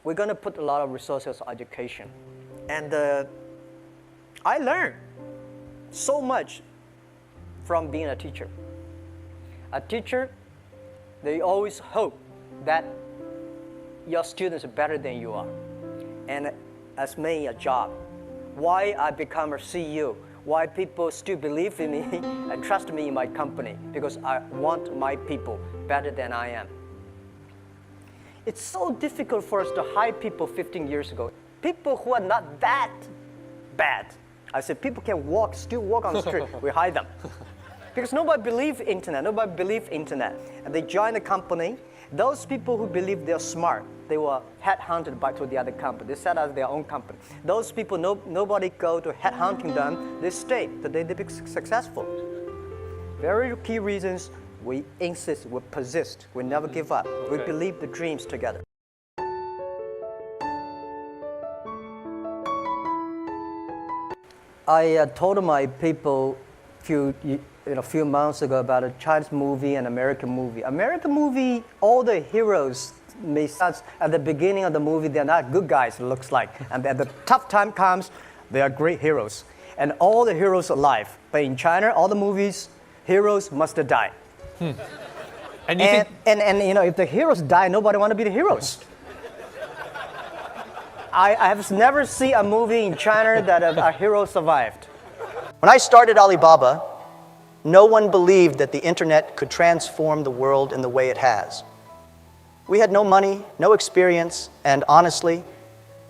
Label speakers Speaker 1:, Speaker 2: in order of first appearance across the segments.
Speaker 1: we're going to put a lot of resources on education. And I learned so much from being a teacher. A teacher, they always hope that your students are better than you are. And as me, a job. Why I become a CEO, why people still believe in me and trust me in my company, because I want my people better than I am. It's so difficult for us to hire people 15 years ago. People who are not that bad. I said people can still walk on the street, we hire them. Because nobody believes internet, And they join the company. Those people who believe they're smart, they were headhunted to the other company. They set up their own company. Those people, nobody go to headhunting them, they stay, so they become successful. Very key reasons, we insist, we persist, we never give up. Okay. We believe the dreams together. I told my people a few months ago about a Chinese movie and American movie. American movie, all the heroes may start at the beginning of the movie, they're not good guys, it looks like. And then the tough time comes, they are great heroes. And all the heroes are alive. But in China, all the movies, heroes must die. And if the heroes die, nobody want to be the heroes. I have never seen a movie in China that a hero survived. When I started Alibaba, no one believed that the internet could transform the world in the way it has. We had no money, no experience, and honestly,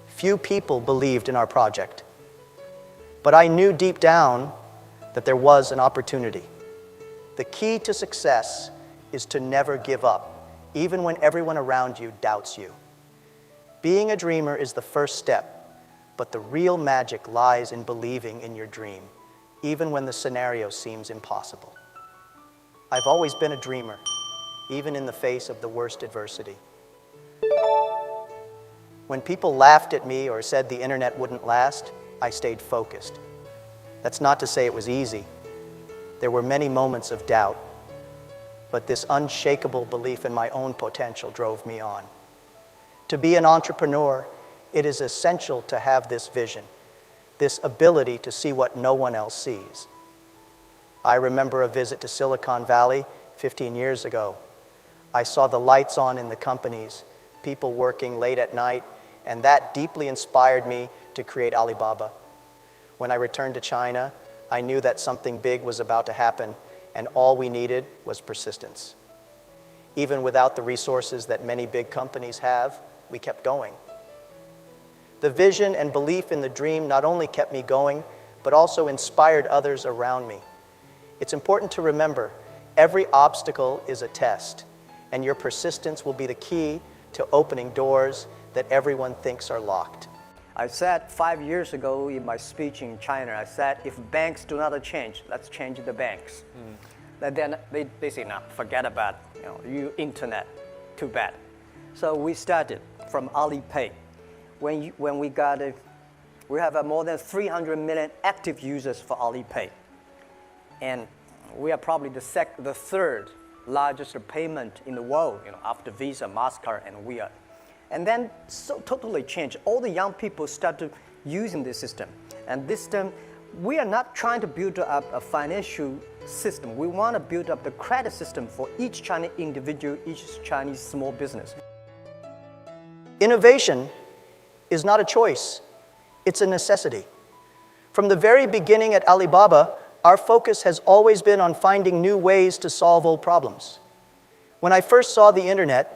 Speaker 1: few people believed in our project. But I knew deep down that there was an opportunity. The key to success is to never give up, even when everyone around you doubts you. Being a dreamer is the first step, but the real magic lies in believing in your dream, even when the scenario seems impossible. I've always been a dreamer, even in the face of the worst adversity. When people laughed at me or said the internet wouldn't last, I stayed focused. That's not to say it was easy. There were many moments of doubt, but this unshakable belief in my own potential drove me on. To be an entrepreneur, it is essential to have this vision, this ability to see what no one else sees. I remember a visit to Silicon Valley 15 years ago. I saw the lights on in the companies, people working late at night, and that deeply inspired me to create Alibaba. When I returned to China, I knew that something big was about to happen, and all we needed was persistence. Even without the resources that many big companies have, we kept going. The vision and belief in the dream not only kept me going, but also inspired others around me. It's important to remember, every obstacle is a test, and your persistence will be the key to opening doors that everyone thinks are locked. I said 5 years ago in my speech in China, I said, if banks do not change, let's change the banks. And then they say, no, forget about you internet, too bad. So we started from Alipay. We have more than 300 million active users for Alipay. And we are probably the third largest payment in the world, after Visa, MasterCard, and we are. And then so totally changed. All the young people started using this system. And this system, we are not trying to build up a financial system. We want to build up the credit system for each Chinese individual, each Chinese small business. Innovation is not a choice, it's a necessity. From the very beginning at Alibaba, our focus has always been on finding new ways to solve old problems. When I first saw the internet,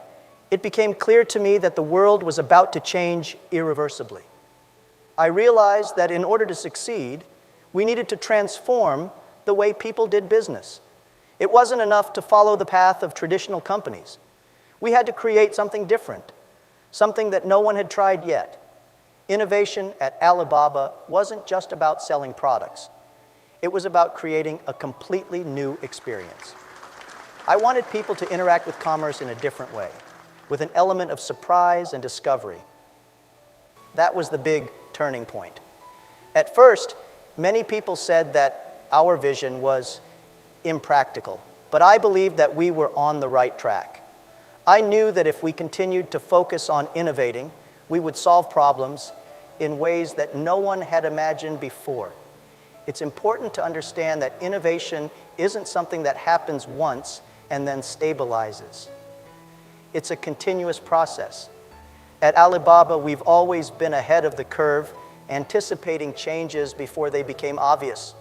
Speaker 1: it became clear to me that the world was about to change irreversibly. I realized that in order to succeed, we needed to transform the way people did business. It wasn't enough to follow the path of traditional companies. We had to create something different, something that no one had tried yet. Innovation at Alibaba wasn't just about selling products. It was about creating a completely new experience. I wanted people to interact with commerce in a different way, with an element of surprise and discovery. That was the big turning point. At first, many people said that our vision was impractical, but I believed that we were on the right track. I knew that if we continued to focus on innovating, we would solve problems in ways that no one had imagined before. It's important to understand that innovation isn't something that happens once and then stabilizes. It's a continuous process. At Alibaba, we've always been ahead of the curve, anticipating changes before they became obvious.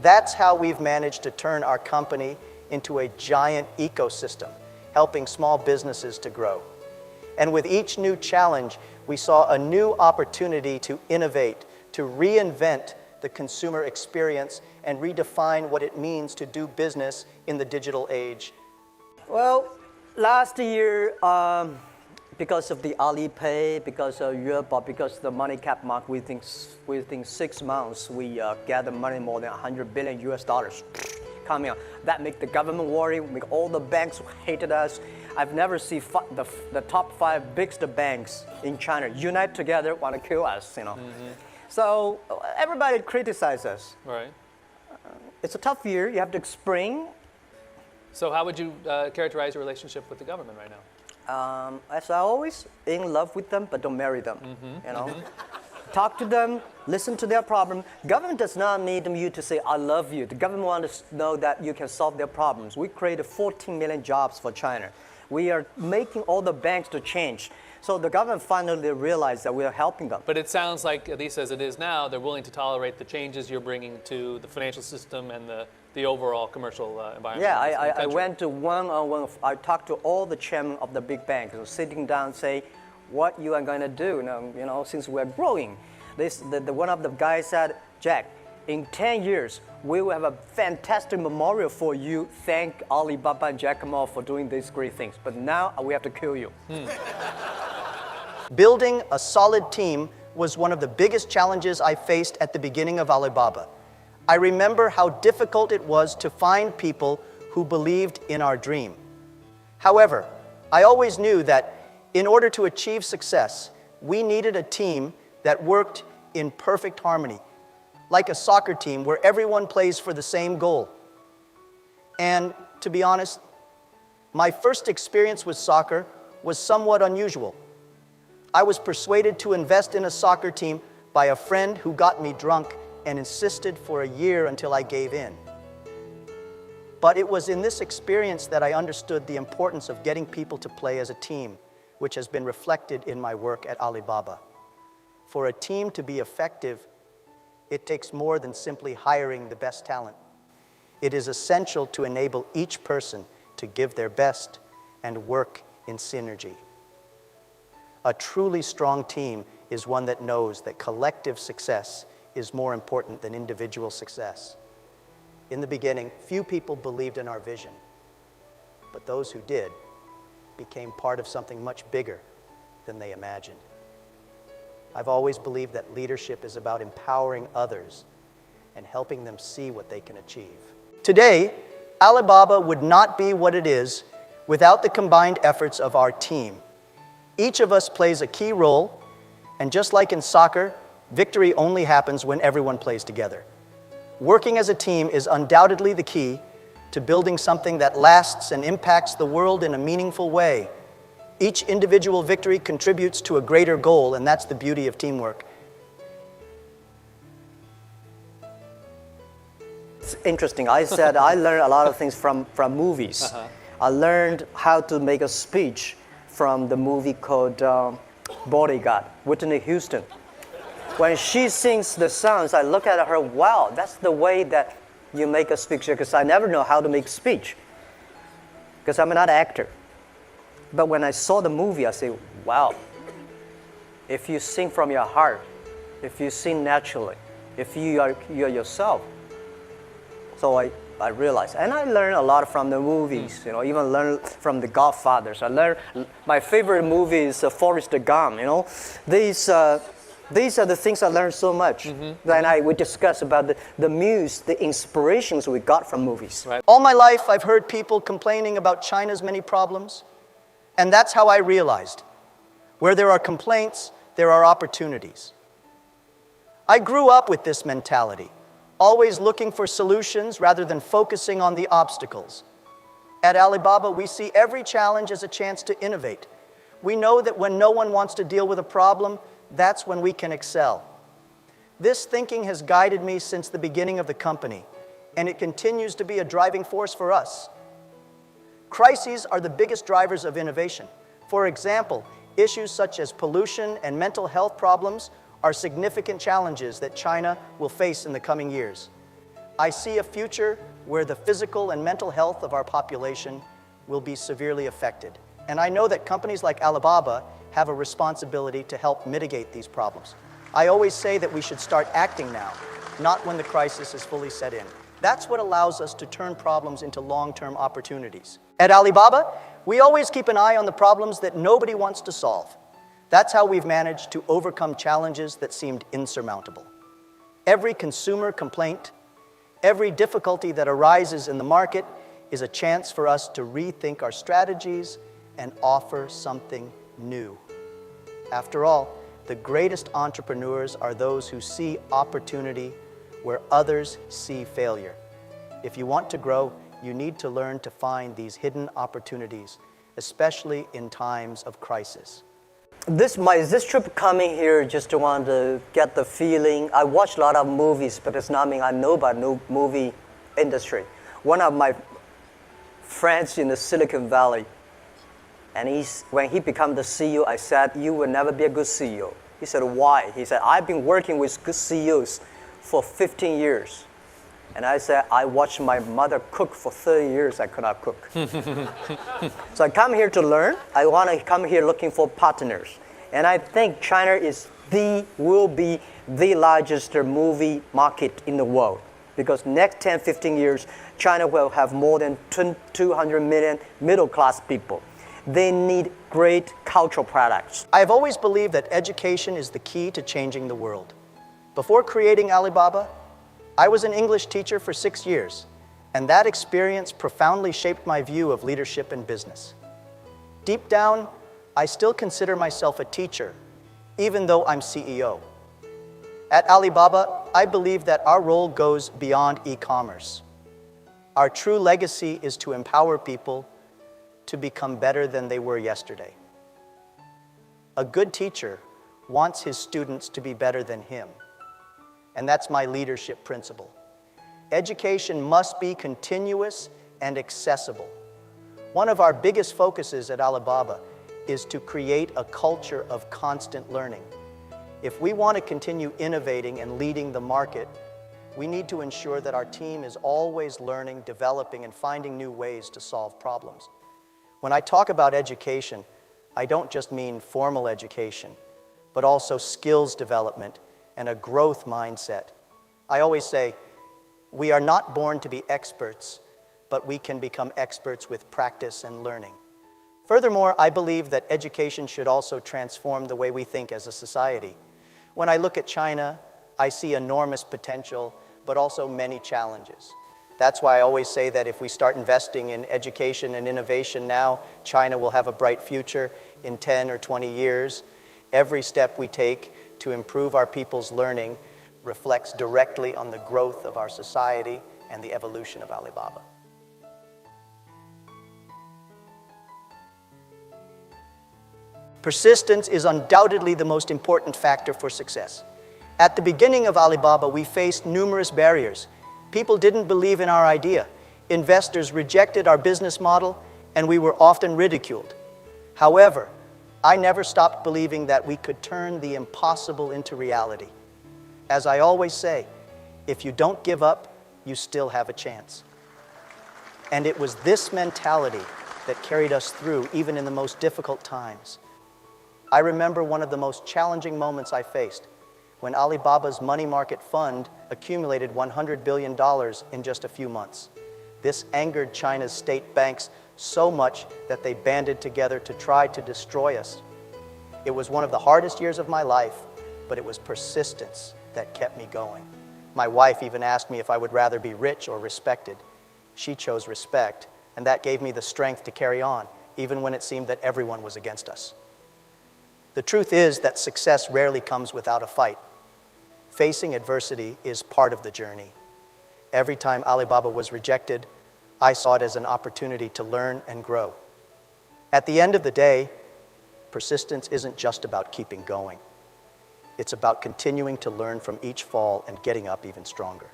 Speaker 1: That's how we've managed to turn our company into a giant ecosystem, helping small businesses to grow. And with each new challenge, we saw a new opportunity to innovate, to reinvent the consumer experience and redefine what it means to do business in the digital age.
Speaker 2: Well, last year, because of the Alipay, because of Europe, because of the money cap market, within 6 months, we gathered money more than $100 billion US coming out. That make the government worry, make all the banks hated us. I've never seen the top 5 biggest banks in China unite together, want to kill us, So everybody criticizes us.
Speaker 3: Right.
Speaker 2: It's a tough year. You have to spring.
Speaker 3: So how would you characterize your relationship with the government right now?
Speaker 2: As I always, in love with them, but don't marry them. Talk to them, listen to their problem. Government does not need you to say, I love you. The government wants to know that you can solve their problems. We created 14 million jobs for China. We are making all the banks to change. So the government finally realized that we are helping them.
Speaker 3: But it sounds like, at least as it is now, they're willing to tolerate the changes you're bringing to the financial system and the overall commercial environment.
Speaker 2: Yeah, I went to one-on-one. I talked to all the chairmen of the big banks, sitting down, say, what you are going to do, since we're growing. One of the guys said, Jack, in 10 years, we will have a fantastic memorial for you. Thank Alibaba and Jack Ma for doing these great things. But now we have to kill you.
Speaker 1: Building a solid team was one of the biggest challenges I faced at the beginning of Alibaba. I remember how difficult it was to find people who believed in our dream. However, I always knew that in order to achieve success, we needed a team that worked in perfect harmony, like a soccer team where everyone plays for the same goal. And to be honest, my first experience with soccer was somewhat unusual. I was persuaded to invest in a soccer team by a friend who got me drunk and insisted for a year until I gave in. But it was in this experience that I understood the importance of getting people to play as a team, which has been reflected in my work at Alibaba. For a team to be effective, it takes more than simply hiring the best talent. It is essential to enable each person to give their best and work in synergy. A truly strong team is one that knows that collective success is more important than individual success. In the beginning, few people believed in our vision, but those who did became part of something much bigger than they imagined. I've always believed that leadership is about empowering others and helping them see what they can achieve. Today, Alibaba would not be what it is without the combined efforts of our team. Each of us plays a key role, and just like in soccer, victory only happens when everyone plays together. Working as a team is undoubtedly the key to building something that lasts and impacts the world in a meaningful way. Each individual victory contributes to a greater goal, and that's the beauty of teamwork.
Speaker 2: It's interesting. I said I learned a lot of things from movies. I learned how to make a speech from the movie called Bodyguard, Whitney Houston. When she sings the songs, I look at her, wow, that's the way that you make a speech, because I never know how to make speech, because I'm not an actor. But when I saw the movie, I say, wow, if you sing from your heart, if you sing naturally, if you're yourself. So I realized, and I learned a lot from the movies, even learned from the Godfathers. I learned, my favorite movie is Forrest Gump, These are the things I learned so much. We discuss about the muse, the inspirations we got from movies.
Speaker 3: Right.
Speaker 1: All my life, I've heard people complaining about China's many problems, and that's how I realized. Where there are complaints, there are opportunities. I grew up with this mentality, always looking for solutions rather than focusing on the obstacles. At Alibaba, we see every challenge as a chance to innovate. We know that when no one wants to deal with a problem, that's when we can excel. This thinking has guided me since the beginning of the company, and it continues to be a driving force for us. Crises are the biggest drivers of innovation. For example, issues such as pollution and mental health problems are significant challenges that China will face in the coming years. I see a future where the physical and mental health of our population will be severely affected. And I know that companies like Alibaba have a responsibility to help mitigate these problems. I always say that we should start acting now, not when the crisis is fully set in. That's what allows us to turn problems into long-term opportunities. At Alibaba, we always keep an eye on the problems that nobody wants to solve. That's how we've managed to overcome challenges that seemed insurmountable. Every consumer complaint, every difficulty that arises in the market is a chance for us to rethink our strategies and offer something new. After all, the greatest entrepreneurs are those who see opportunity where others see failure. If you want to grow, you need to learn to find these hidden opportunities, especially in times of crisis.
Speaker 2: This trip coming here just to want to get the feeling. I watch a lot of movies, but it's not mean I know about no movie industry. One of my friends in the Silicon Valley, and when he became the CEO, I said, "You will never be a good CEO." He said, "Why?" He said, "I've been working with good CEOs for 15 years. And I said, "I watched my mother cook for 30 years. I could not cook." So I come here to learn. I want to come here looking for partners. And I think China will be the largest movie market in the world. Because next 10, 15 years, China will have more than 200 million middle-class people. They need great cultural products.
Speaker 1: I've always believed that education is the key to changing the world. Before creating Alibaba, I was an English teacher for 6 years, and that experience profoundly shaped my view of leadership and business. Deep down, I still consider myself a teacher, even though I'm CEO. At Alibaba, I believe that our role goes beyond e-commerce. Our true legacy is to empower people to become better than they were yesterday. A good teacher wants his students to be better than him. And that's my leadership principle. Education must be continuous and accessible. One of our biggest focuses at Alibaba is to create a culture of constant learning. If we want to continue innovating and leading the market, we need to ensure that our team is always learning, developing, and finding new ways to solve problems. When I talk about education, I don't just mean formal education, but also skills development and a growth mindset. I always say, we are not born to be experts, but we can become experts with practice and learning. Furthermore, I believe that education should also transform the way we think as a society. When I look at China, I see enormous potential, but also many challenges. That's why I always say that if we start investing in education and innovation now, China will have a bright future in 10 or 20 years. Every step we take to improve our people's learning reflects directly on the growth of our society and the evolution of Alibaba. Persistence is undoubtedly the most important factor for success. At the beginning of Alibaba, we faced numerous barriers. People didn't believe in our idea. Investors rejected our business model, and we were often ridiculed. However, I never stopped believing that we could turn the impossible into reality. As I always say, if you don't give up, you still have a chance. And it was this mentality that carried us through even in the most difficult times. I remember one of the most challenging moments I faced when Alibaba's money market fund accumulated $100 billion in just a few months. This angered China's state banks so much that they banded together to try to destroy us. It was one of the hardest years of my life, but it was persistence that kept me going. My wife even asked me if I would rather be rich or respected. She chose respect, and that gave me the strength to carry on, even when it seemed that everyone was against us. The truth is that success rarely comes without a fight. Facing adversity is part of the journey. Every time Alibaba was rejected, I saw it as an opportunity to learn and grow. At the end of the day, Persistence isn't just about keeping going. It's about continuing to learn from each fall and getting up even stronger.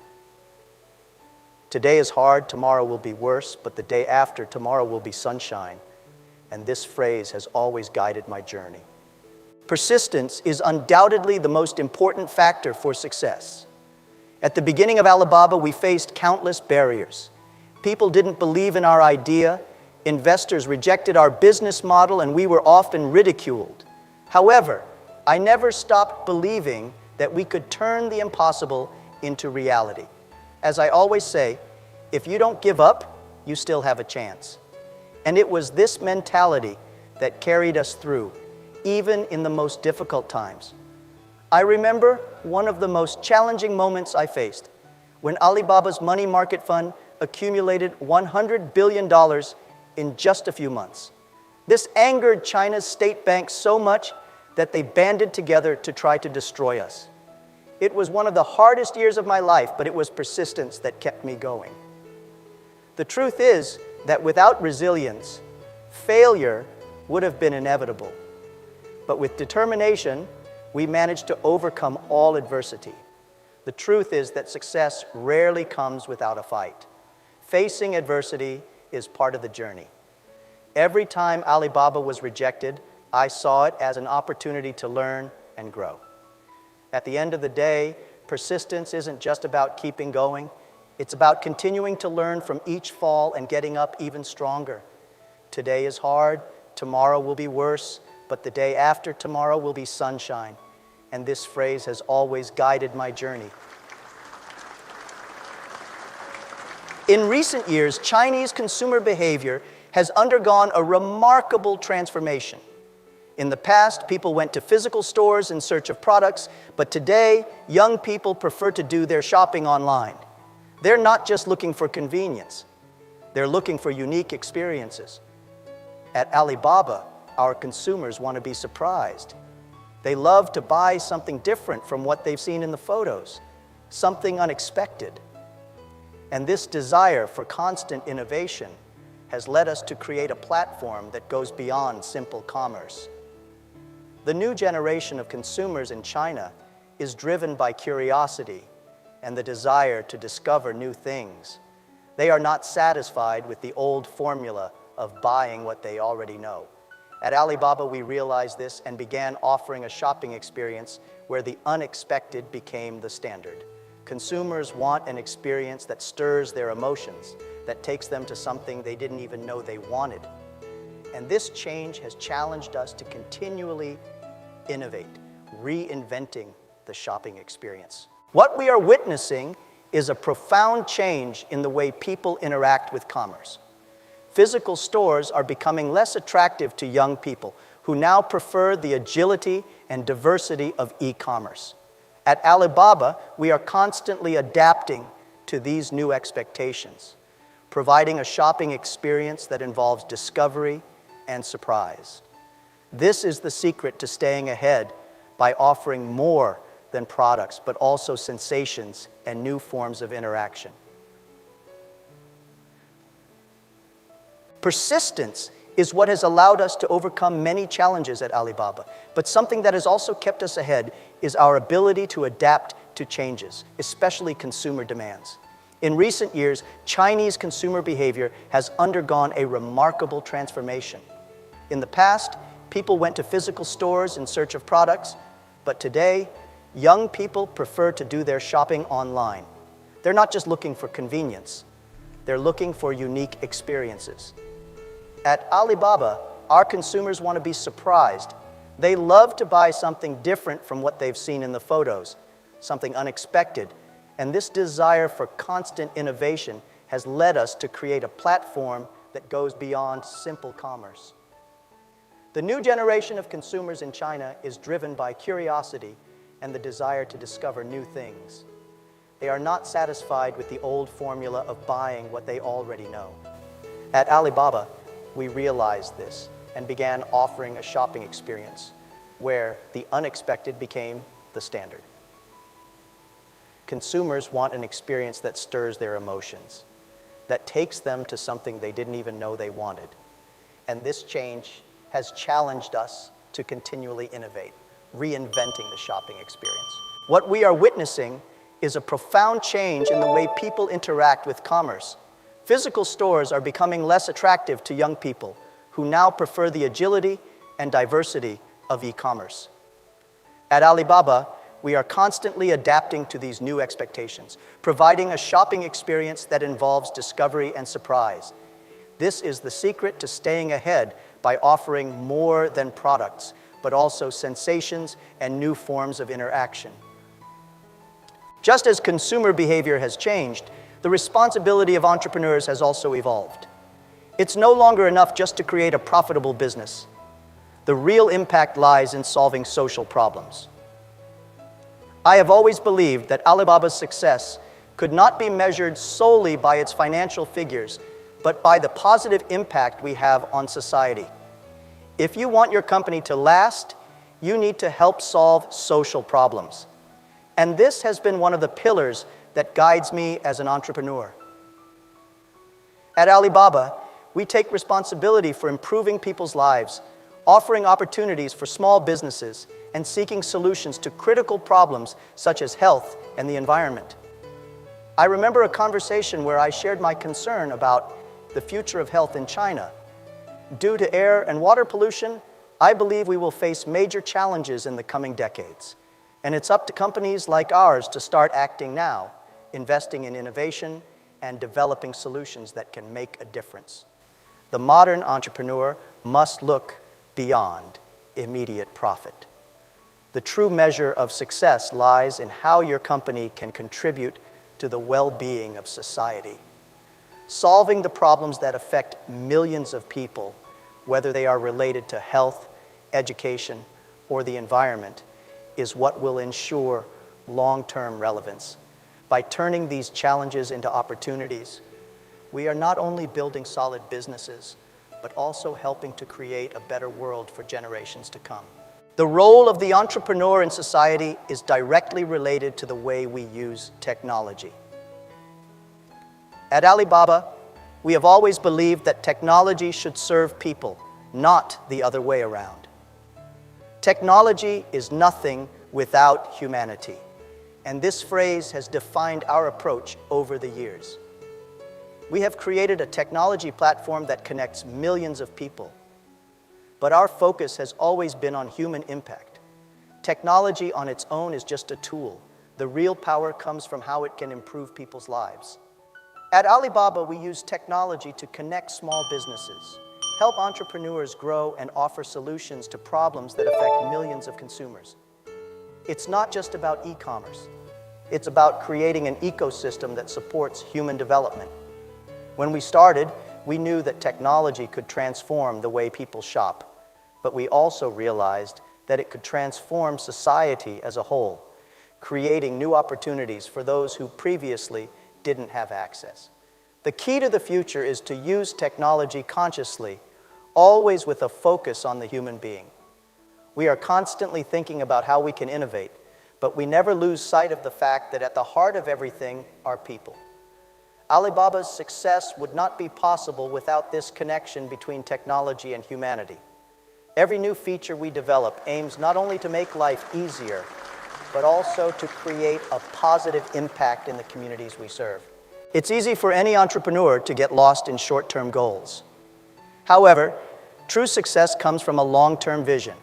Speaker 1: Today is hard, tomorrow will be worse, but the day after, tomorrow will be sunshine. And this phrase has always guided my journey. Persistence is undoubtedly the most important factor for success. At the beginning of Alibaba, we faced countless barriers. People didn't believe in our idea, investors rejected our business model, and we were often ridiculed. However, I never stopped believing that we could turn the impossible into reality. As I always say, if you don't give up, you still have a chance. And it was this mentality that carried us through, even in the most difficult times. I remember one of the most challenging moments I faced when Alibaba's money market fund accumulated $100 billion in just a few months. This angered China's state banks so much that they banded together to try to destroy us. It was one of the hardest years of my life, but it was persistence that kept me going. The truth is that without resilience, failure would have been inevitable. But with determination, we managed to overcome all adversity. The truth is that success rarely comes without a fight. Facing adversity is part of the journey. Every time Alibaba was rejected, I saw it as an opportunity to learn and grow. At the end of the day, persistence isn't just about keeping going. It's about continuing to learn from each fall and getting up even stronger. Today is hard, tomorrow will be worse, but the day after tomorrow will be sunshine. And this phrase has always guided my journey. In recent years, Chinese consumer behavior has undergone a remarkable transformation. In the past, people went to physical stores in search of products, but today, young people prefer to do their shopping online. They're not just looking for convenience. They're looking for unique experiences. At Alibaba, our consumers want to be surprised. They love to buy something different from what they've seen in the photos, something unexpected. And this desire for constant innovation has led us to create a platform that goes beyond simple commerce. The new generation of consumers in China is driven by curiosity and the desire to discover new things. They are not satisfied with the old formula of buying what they already know. At Alibaba, we realized this and began offering a shopping experience where the unexpected became the standard. Consumers want an experience that stirs their emotions, that takes them to something they didn't even know they wanted. And this change has challenged us to continually innovate, reinventing the shopping experience. What we are witnessing is a profound change in the way people interact with commerce. Physical stores are becoming less attractive to young people who now prefer the agility and diversity of e-commerce. At Alibaba, we are constantly adapting to these new expectations, providing a shopping experience that involves discovery and surprise. This is the secret to staying ahead by offering more than products, but also sensations and new forms of interaction. Persistence is what has allowed us to overcome many challenges at Alibaba, but something that has also kept us ahead is our ability to adapt to changes, especially consumer demands. In recent years, Chinese consumer behavior has undergone a remarkable transformation. In the past, people went to physical stores in search of products, but today, young people prefer to do their shopping online. They're not just looking for convenience, they're looking for unique experiences. At Alibaba, our consumers want to be surprised. They love to buy something different from what they've seen in the photos, something unexpected. And this desire for constant innovation has led us to create a platform that goes beyond simple commerce. The new generation of consumers in China is driven by curiosity and the desire to discover new things. They are not satisfied with the old formula of buying what they already know. At Alibaba, we realized this and began offering a shopping experience where the unexpected became the standard. Consumers want an experience that stirs their emotions, that takes them to something they didn't even know they wanted. And this change has challenged us to continually innovate, reinventing the shopping experience. What we are witnessing is a profound change in the way people interact with commerce. Physical stores are becoming less attractive to young people who now prefer the agility and diversity of e-commerce. At Alibaba, we are constantly adapting to these new expectations, providing a shopping experience that involves discovery and surprise. This is the secret to staying ahead by offering more than products, but also sensations and new forms of interaction. Just as consumer behavior has changed, the responsibility of entrepreneurs has also evolved. It's no longer enough just to create a profitable business. The real impact lies in solving social problems. I have always believed that Alibaba's success could not be measured solely by its financial figures, but by the positive impact we have on society. If you want your company to last, you need to help solve social problems. And this has been one of the pillars that guides me as an entrepreneur. At Alibaba, we take responsibility for improving people's lives, offering opportunities for small businesses, and seeking solutions to critical problems such as health and the environment. I remember a conversation where I shared my concern about the future of health in China. Due to air and water pollution, I believe we will face major challenges in the coming decades. And it's up to companies like ours to start acting now, investing in innovation and developing solutions that can make a difference. The modern entrepreneur must look beyond immediate profit. The true measure of success lies in how your company can contribute to the well-being of society. Solving the problems that affect millions of people, whether they are related to health, education, or the environment, is what will ensure long-term relevance. By turning these challenges into opportunities, we are not only building solid businesses, but also helping to create a better world for generations to come. The role of the entrepreneur in society is directly related to the way we use technology. At Alibaba, we have always believed that technology should serve people, not the other way around. Technology is nothing without humanity, and this phrase has defined our approach over the years. We have created a technology platform that connects millions of people, but our focus has always been on human impact. Technology on its own is just a tool. The real power comes from how it can improve people's lives. At Alibaba, we use technology to connect small businesses, help entrepreneurs grow, and offer solutions to problems that affect millions of consumers. It's not just about e-commerce. It's about creating an ecosystem that supports human development. When we started, we knew that technology could transform the way people shop, but we also realized that it could transform society as a whole, creating new opportunities for those who previously didn't have access. The key to the future is to use technology consciously, always with a focus on the human being. We are constantly thinking about how we can innovate, but we never lose sight of the fact that at the heart of everything are people. Alibaba's success would not be possible without this connection between technology and humanity. Every new feature we develop aims not only to make life easier, but also to create a positive impact in the communities we serve. It's easy for any entrepreneur to get lost in short-term goals. However, true success comes from a long-term vision.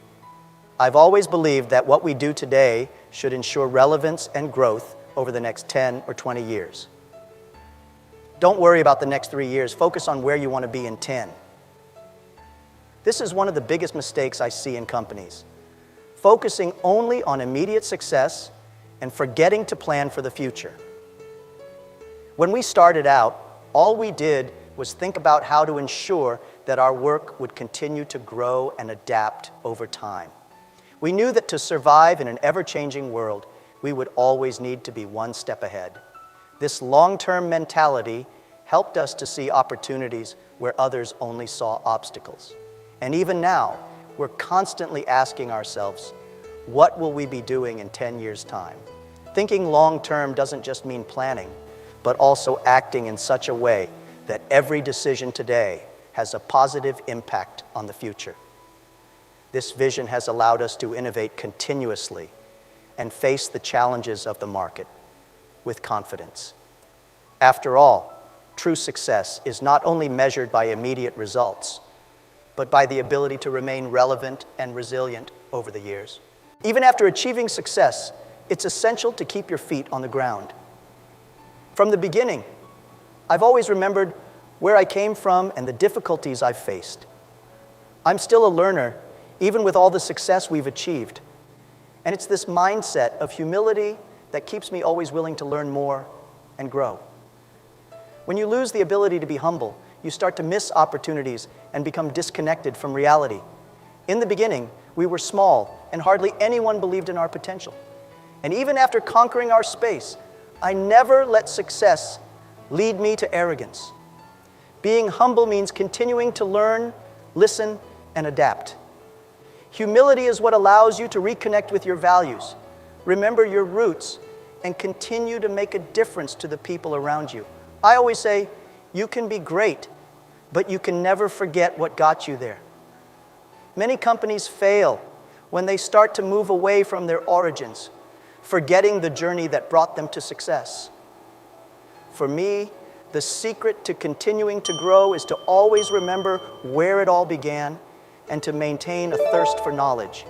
Speaker 1: I've always believed that what we do today should ensure relevance and growth over the next 10 or 20 years. Don't worry about the next 3 years. Focus on where you want to be in 10. This is one of the biggest mistakes I see in companies. Focusing only on immediate success and forgetting to plan for the future. When we started out, all we did was think about how to ensure that our work would continue to grow and adapt over time. We knew that to survive in an ever-changing world, we would always need to be one step ahead. This long-term mentality helped us to see opportunities where others only saw obstacles. And even now, we're constantly asking ourselves, what will we be doing in 10 years' time? Thinking long-term doesn't just mean planning, but also acting in such a way that every decision today has a positive impact on the future. This vision has allowed us to innovate continuously and face the challenges of the market with confidence. After all, true success is not only measured by immediate results, but by the ability to remain relevant and resilient over the years. Even after achieving success, it's essential to keep your feet on the ground. From the beginning, I've always remembered where I came from and the difficulties I've faced. I'm still a learner, even with all the success we've achieved. And it's this mindset of humility that keeps me always willing to learn more and grow. When you lose the ability to be humble, you start to miss opportunities and become disconnected from reality. In the beginning, we were small and hardly anyone believed in our potential. And even after conquering our space, I never let success lead me to arrogance. Being humble means continuing to learn, listen, and adapt. Humility is what allows you to reconnect with your values, remember your roots, and continue to make a difference to the people around you. I always say, you can be great, but you can never forget what got you there. Many companies fail when they start to move away from their origins, forgetting the journey that brought them to success. For me, the secret to continuing to grow is to always remember where it all began and to maintain a thirst for knowledge.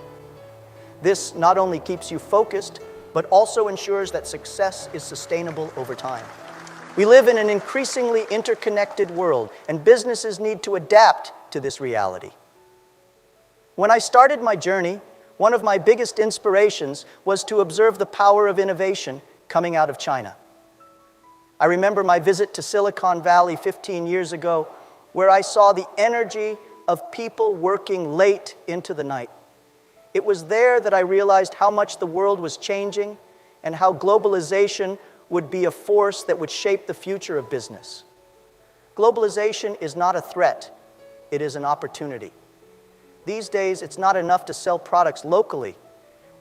Speaker 1: This not only keeps you focused, but also ensures that success is sustainable over time. We live in an increasingly interconnected world, and businesses need to adapt to this reality. When I started my journey, one of my biggest inspirations was to observe the power of innovation coming out of China. I remember my visit to Silicon Valley 15 years ago, where I saw the energy of people working late into the night. It was there that I realized how much the world was changing and how globalization would be a force that would shape the future of business. Globalization is not a threat, it is an opportunity. These days, it's not enough to sell products locally.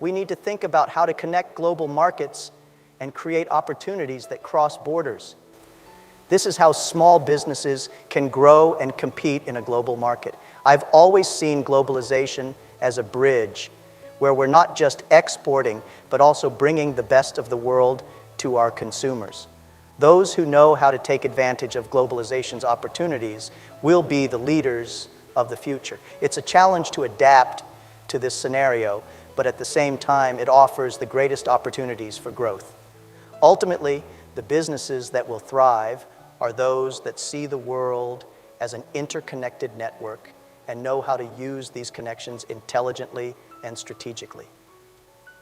Speaker 1: We need to think about how to connect global markets and create opportunities that cross borders. This is how small businesses can grow and compete in a global market. I've always seen globalization as a bridge where we're not just exporting, but also bringing the best of the world to our consumers. Those who know how to take advantage of globalization's opportunities will be the leaders of the future. It's a challenge to adapt to this scenario, but at the same time, it offers the greatest opportunities for growth. Ultimately, the businesses that will thrive are those that see the world as an interconnected network and know how to use these connections intelligently and strategically.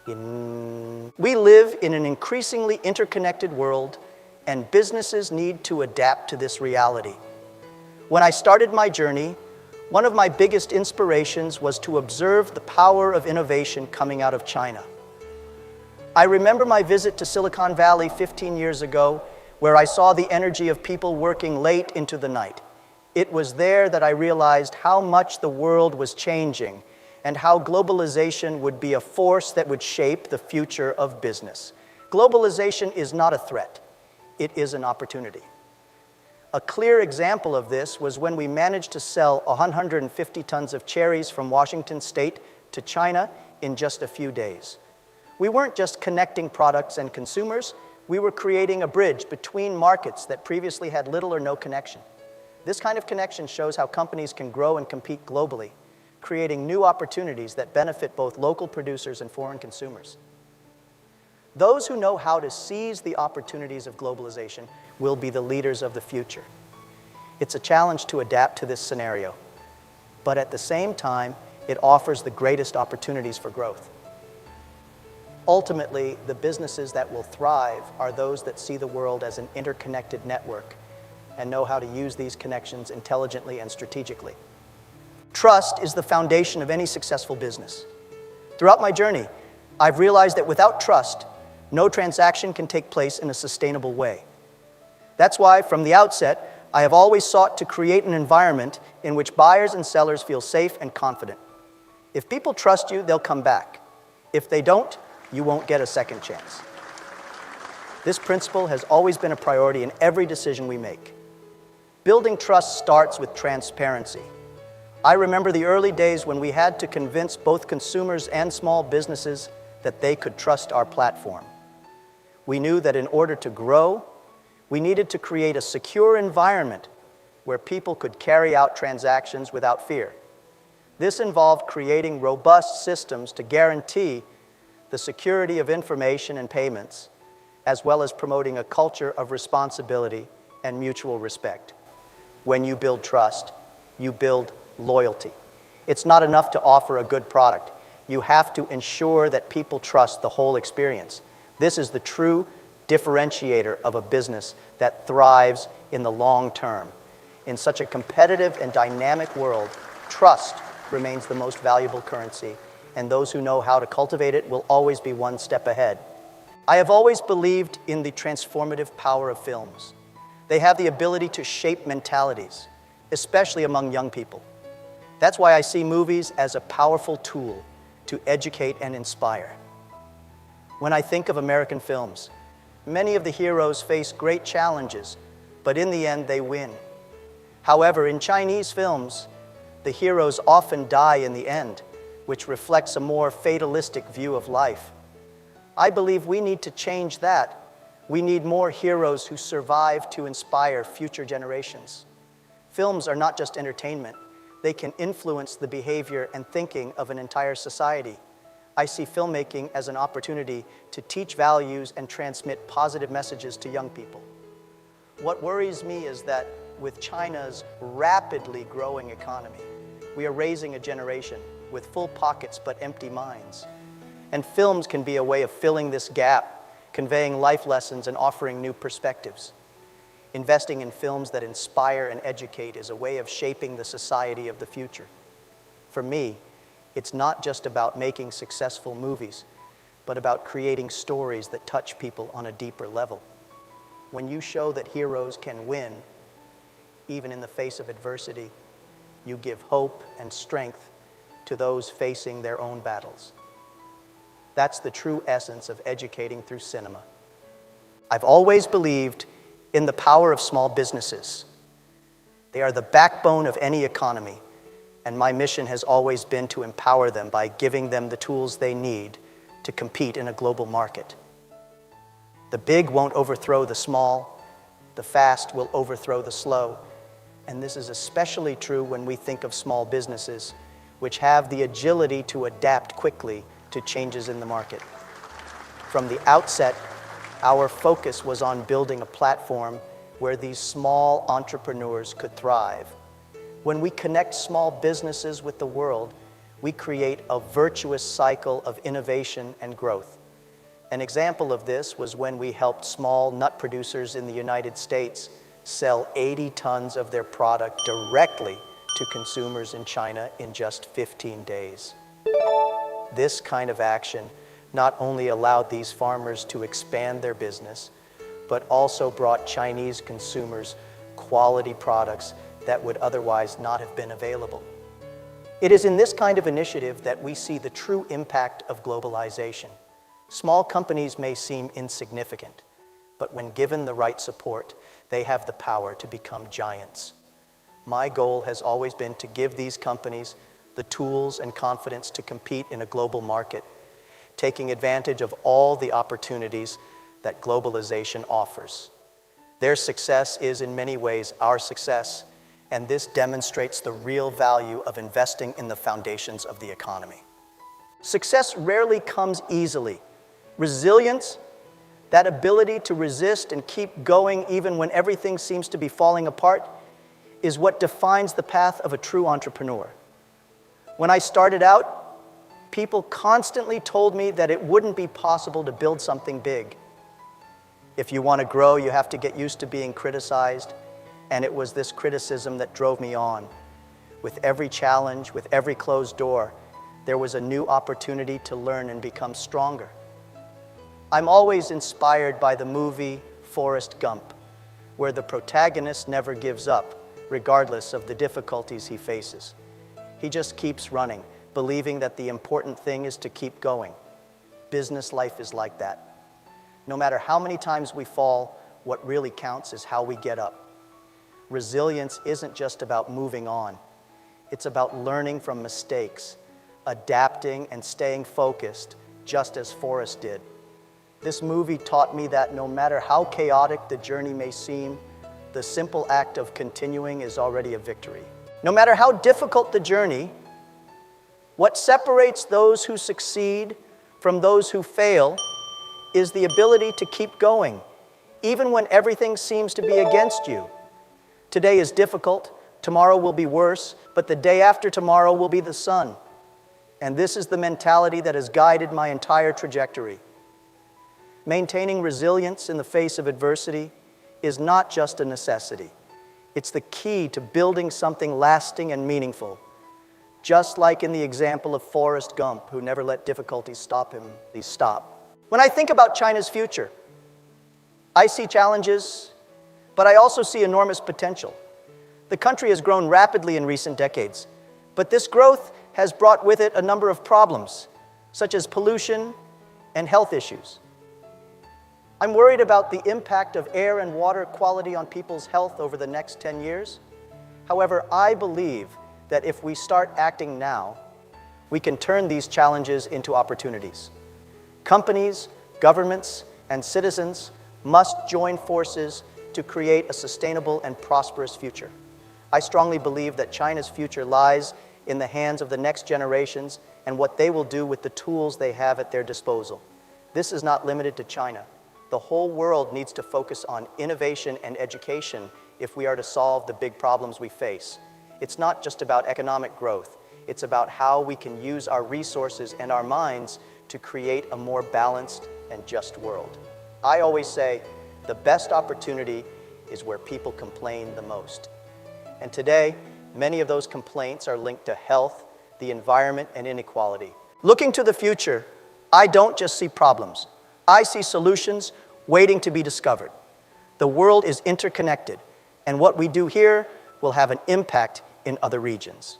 Speaker 1: We live in an increasingly interconnected world, and businesses need to adapt to this reality. When I started my journey, one of my biggest inspirations was to observe the power of innovation coming out of China. I remember my visit to Silicon Valley 15 years ago, where I saw the energy of people working late into the night. It was there that I realized how much the world was changing and how globalization would be a force that would shape the future of business. Globalization is not a threat, it is an opportunity. A clear example of this was when we managed to sell 150 tons of cherries from Washington State to China in just a few days. We weren't just connecting products and consumers, we were creating a bridge between markets that previously had little or no connection. This kind of connection shows how companies can grow and compete globally, creating new opportunities that benefit both local producers and foreign consumers. Those who know how to seize the opportunities of globalization will be the leaders of the future. It's a challenge to adapt to this scenario, but at the same time, it offers the greatest opportunities for growth. Ultimately, the businesses that will thrive are those that see the world as an interconnected network and know how to use these connections intelligently and strategically. Trust is the foundation of any successful business. Throughout my journey, I've realized that without trust, no transaction can take place in a sustainable way. That's why, from the outset, I have always sought to create an environment in which buyers and sellers feel safe and confident. If people trust you, they'll come back. If they don't, you won't get a second chance. This principle has always been a priority in every decision we make. Building trust starts with transparency. I remember the early days when we had to convince both consumers and small businesses that they could trust our platform. We knew that in order to grow, we needed to create a secure environment where people could carry out transactions without fear. This involved creating robust systems to guarantee the security of information and payments, as well as promoting a culture of responsibility and mutual respect. When you build trust, you build loyalty. It's not enough to offer a good product. You have to ensure that people trust the whole experience. This is the true differentiator of a business that thrives in the long term. In such a competitive and dynamic world, trust remains the most valuable currency, and those who know how to cultivate it will always be one step ahead. I have always believed in the transformative power of films. They have the ability to shape mentalities, especially among young people. That's why I see movies as a powerful tool to educate and inspire. When I think of American films, many of the heroes face great challenges, but in the end they win. However, in Chinese films, the heroes often die in the end, which reflects a more fatalistic view of life. I believe we need to change that. We need more heroes who survive to inspire future generations. Films are not just entertainment. They can influence the behavior and thinking of an entire society. I see filmmaking as an opportunity to teach values and transmit positive messages to young people. What worries me is that with China's rapidly growing economy, we are raising a generation with full pockets but empty minds. And films can be a way of filling this gap, conveying life lessons and offering new perspectives. Investing in films that inspire and educate is a way of shaping the society of the future. For me, it's not just about making successful movies, but about creating stories that touch people on a deeper level. When you show that heroes can win, even in the face of adversity, you give hope and strength to those facing their own battles. That's the true essence of educating through cinema. I've always believed in the power of small businesses. They are the backbone of any economy, and my mission has always been to empower them by giving them the tools they need to compete in a global market. The big won't overthrow the small, the fast will overthrow the slow, and this is especially true when we think of small businesses, which have the agility to adapt quickly to changes in the market. From the outset, our focus was on building a platform where these small entrepreneurs could thrive. When we connect small businesses with the world, we create a virtuous cycle of innovation and growth. An example of this was when we helped small nut producers in the United States sell 80 tons of their product directly to consumers in China in just 15 days. This kind of action not only allowed these farmers to expand their business, but also brought Chinese consumers quality products that would otherwise not have been available. It is in this kind of initiative that we see the true impact of globalization. Small companies may seem insignificant, but when given the right support, they have the power to become giants. My goal has always been to give these companies the tools and confidence to compete in a global market, taking advantage of all the opportunities that globalization offers. Their success is in many ways our success, and this demonstrates the real value of investing in the foundations of the economy. Success rarely comes easily. Resilience, that ability to resist and keep going even when everything seems to be falling apart, is what defines the path of a true entrepreneur. When I started out, people constantly told me that it wouldn't be possible to build something big. If you want to grow, you have to get used to being criticized, and it was this criticism that drove me on. With every challenge, with every closed door, there was a new opportunity to learn and become stronger. I'm always inspired by the movie Forrest Gump, where the protagonist never gives up, regardless of the difficulties he faces. He just keeps running, believing that the important thing is to keep going. Business life is like that. No matter how many times we fall, what really counts is how we get up. Resilience isn't just about moving on. It's about learning from mistakes, adapting and staying focused, just as Forrest did. This movie taught me that no matter how chaotic the journey may seem, the simple act of continuing is already a victory. No matter how difficult the journey, what separates those who succeed from those who fail is the ability to keep going, even when everything seems to be against you. Today is difficult, tomorrow will be worse, but the day after tomorrow will be the sun. And this is the mentality that has guided my entire trajectory. Maintaining resilience in the face of adversity is not just a necessity. It's the key to building something lasting and meaningful. Just like in the example of Forrest Gump, who never let difficulties stop him. When I think about China's future, I see challenges, but I also see enormous potential. The country has grown rapidly in recent decades, but this growth has brought with it a number of problems, such as pollution and health issues. I'm worried about the impact of air and water quality on people's health over the next 10 years. However, I believe that if we start acting now, we can turn these challenges into opportunities. Companies, governments, and citizens must join forces to create a sustainable and prosperous future. I strongly believe that China's future lies in the hands of the next generations and what they will do with the tools they have at their disposal. This is not limited to China. The whole world needs to focus on innovation and education if we are to solve the big problems we face. It's not just about economic growth. It's about how we can use our resources and our minds to create a more balanced and just world. I always say the best opportunity is where people complain the most. And today, many of those complaints are linked to health, the environment, and inequality. Looking to the future, I don't just see problems. I see solutions waiting to be discovered. The world is interconnected, and what we do here will have an impact in other regions.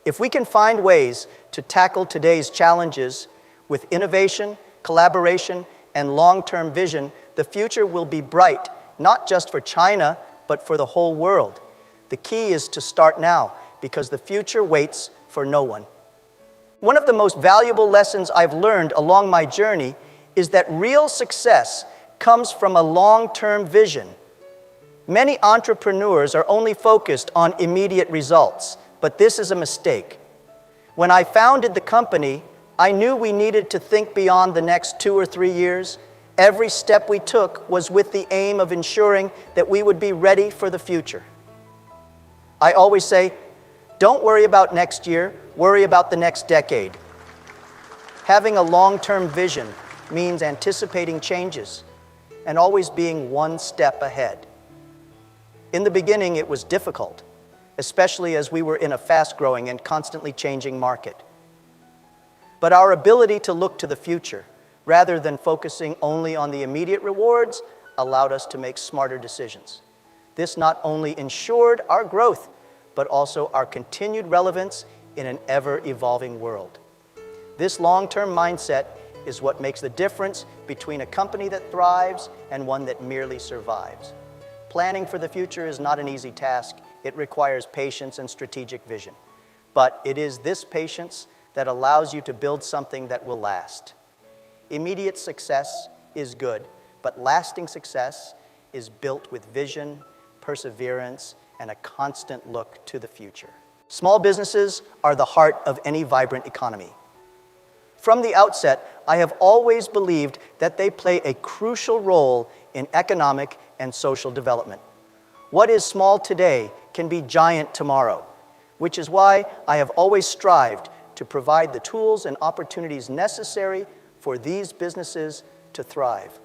Speaker 1: If we can find ways to tackle today's challenges with innovation, collaboration, and long-term vision, the future will be bright, not just for China, but for the whole world. The key is to start now, because the future waits for no one. One of the most valuable lessons I've learned along my journey is that real success comes from a long-term vision. Many entrepreneurs are only focused on immediate results, but this is a mistake. When I founded the company, I knew we needed to think beyond the next 2 or 3 years. Every step we took was with the aim of ensuring that we would be ready for the future. I always say, don't worry about next year, worry about the next decade. Having a long-term vision means anticipating changes and always being one step ahead. In the beginning, it was difficult, especially as we were in a fast-growing and constantly changing market. But our ability to look to the future, rather than focusing only on the immediate rewards, allowed us to make smarter decisions. This not only ensured our growth, but also our continued relevance in an ever-evolving world. This long-term mindset is what makes the difference between a company that thrives and one that merely survives. Planning for the future is not an easy task. It requires patience and strategic vision. But it is this patience that allows you to build something that will last. Immediate success is good, but lasting success is built with vision, perseverance, and a constant look to the future. Small businesses are the heart of any vibrant economy. From the outset, I have always believed that they play a crucial role in economic and social development. What is small today can be giant tomorrow, which is why I have always strived to provide the tools and opportunities necessary for these businesses to thrive.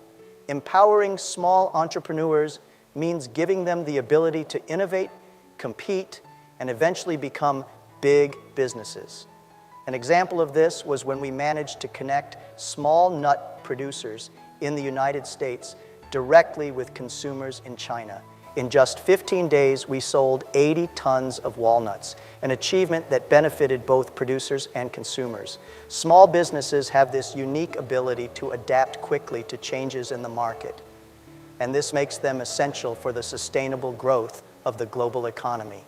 Speaker 1: Empowering small entrepreneurs means giving them the ability to innovate, compete, and eventually become big businesses. An example of this was when we managed to connect small nut producers in the United States directly with consumers in China. In just 15 days, we sold 80 tons of walnuts, an achievement that benefited both producers and consumers. Small businesses have this unique ability to adapt quickly to changes in the market, and this makes them essential for the sustainable growth of the global economy.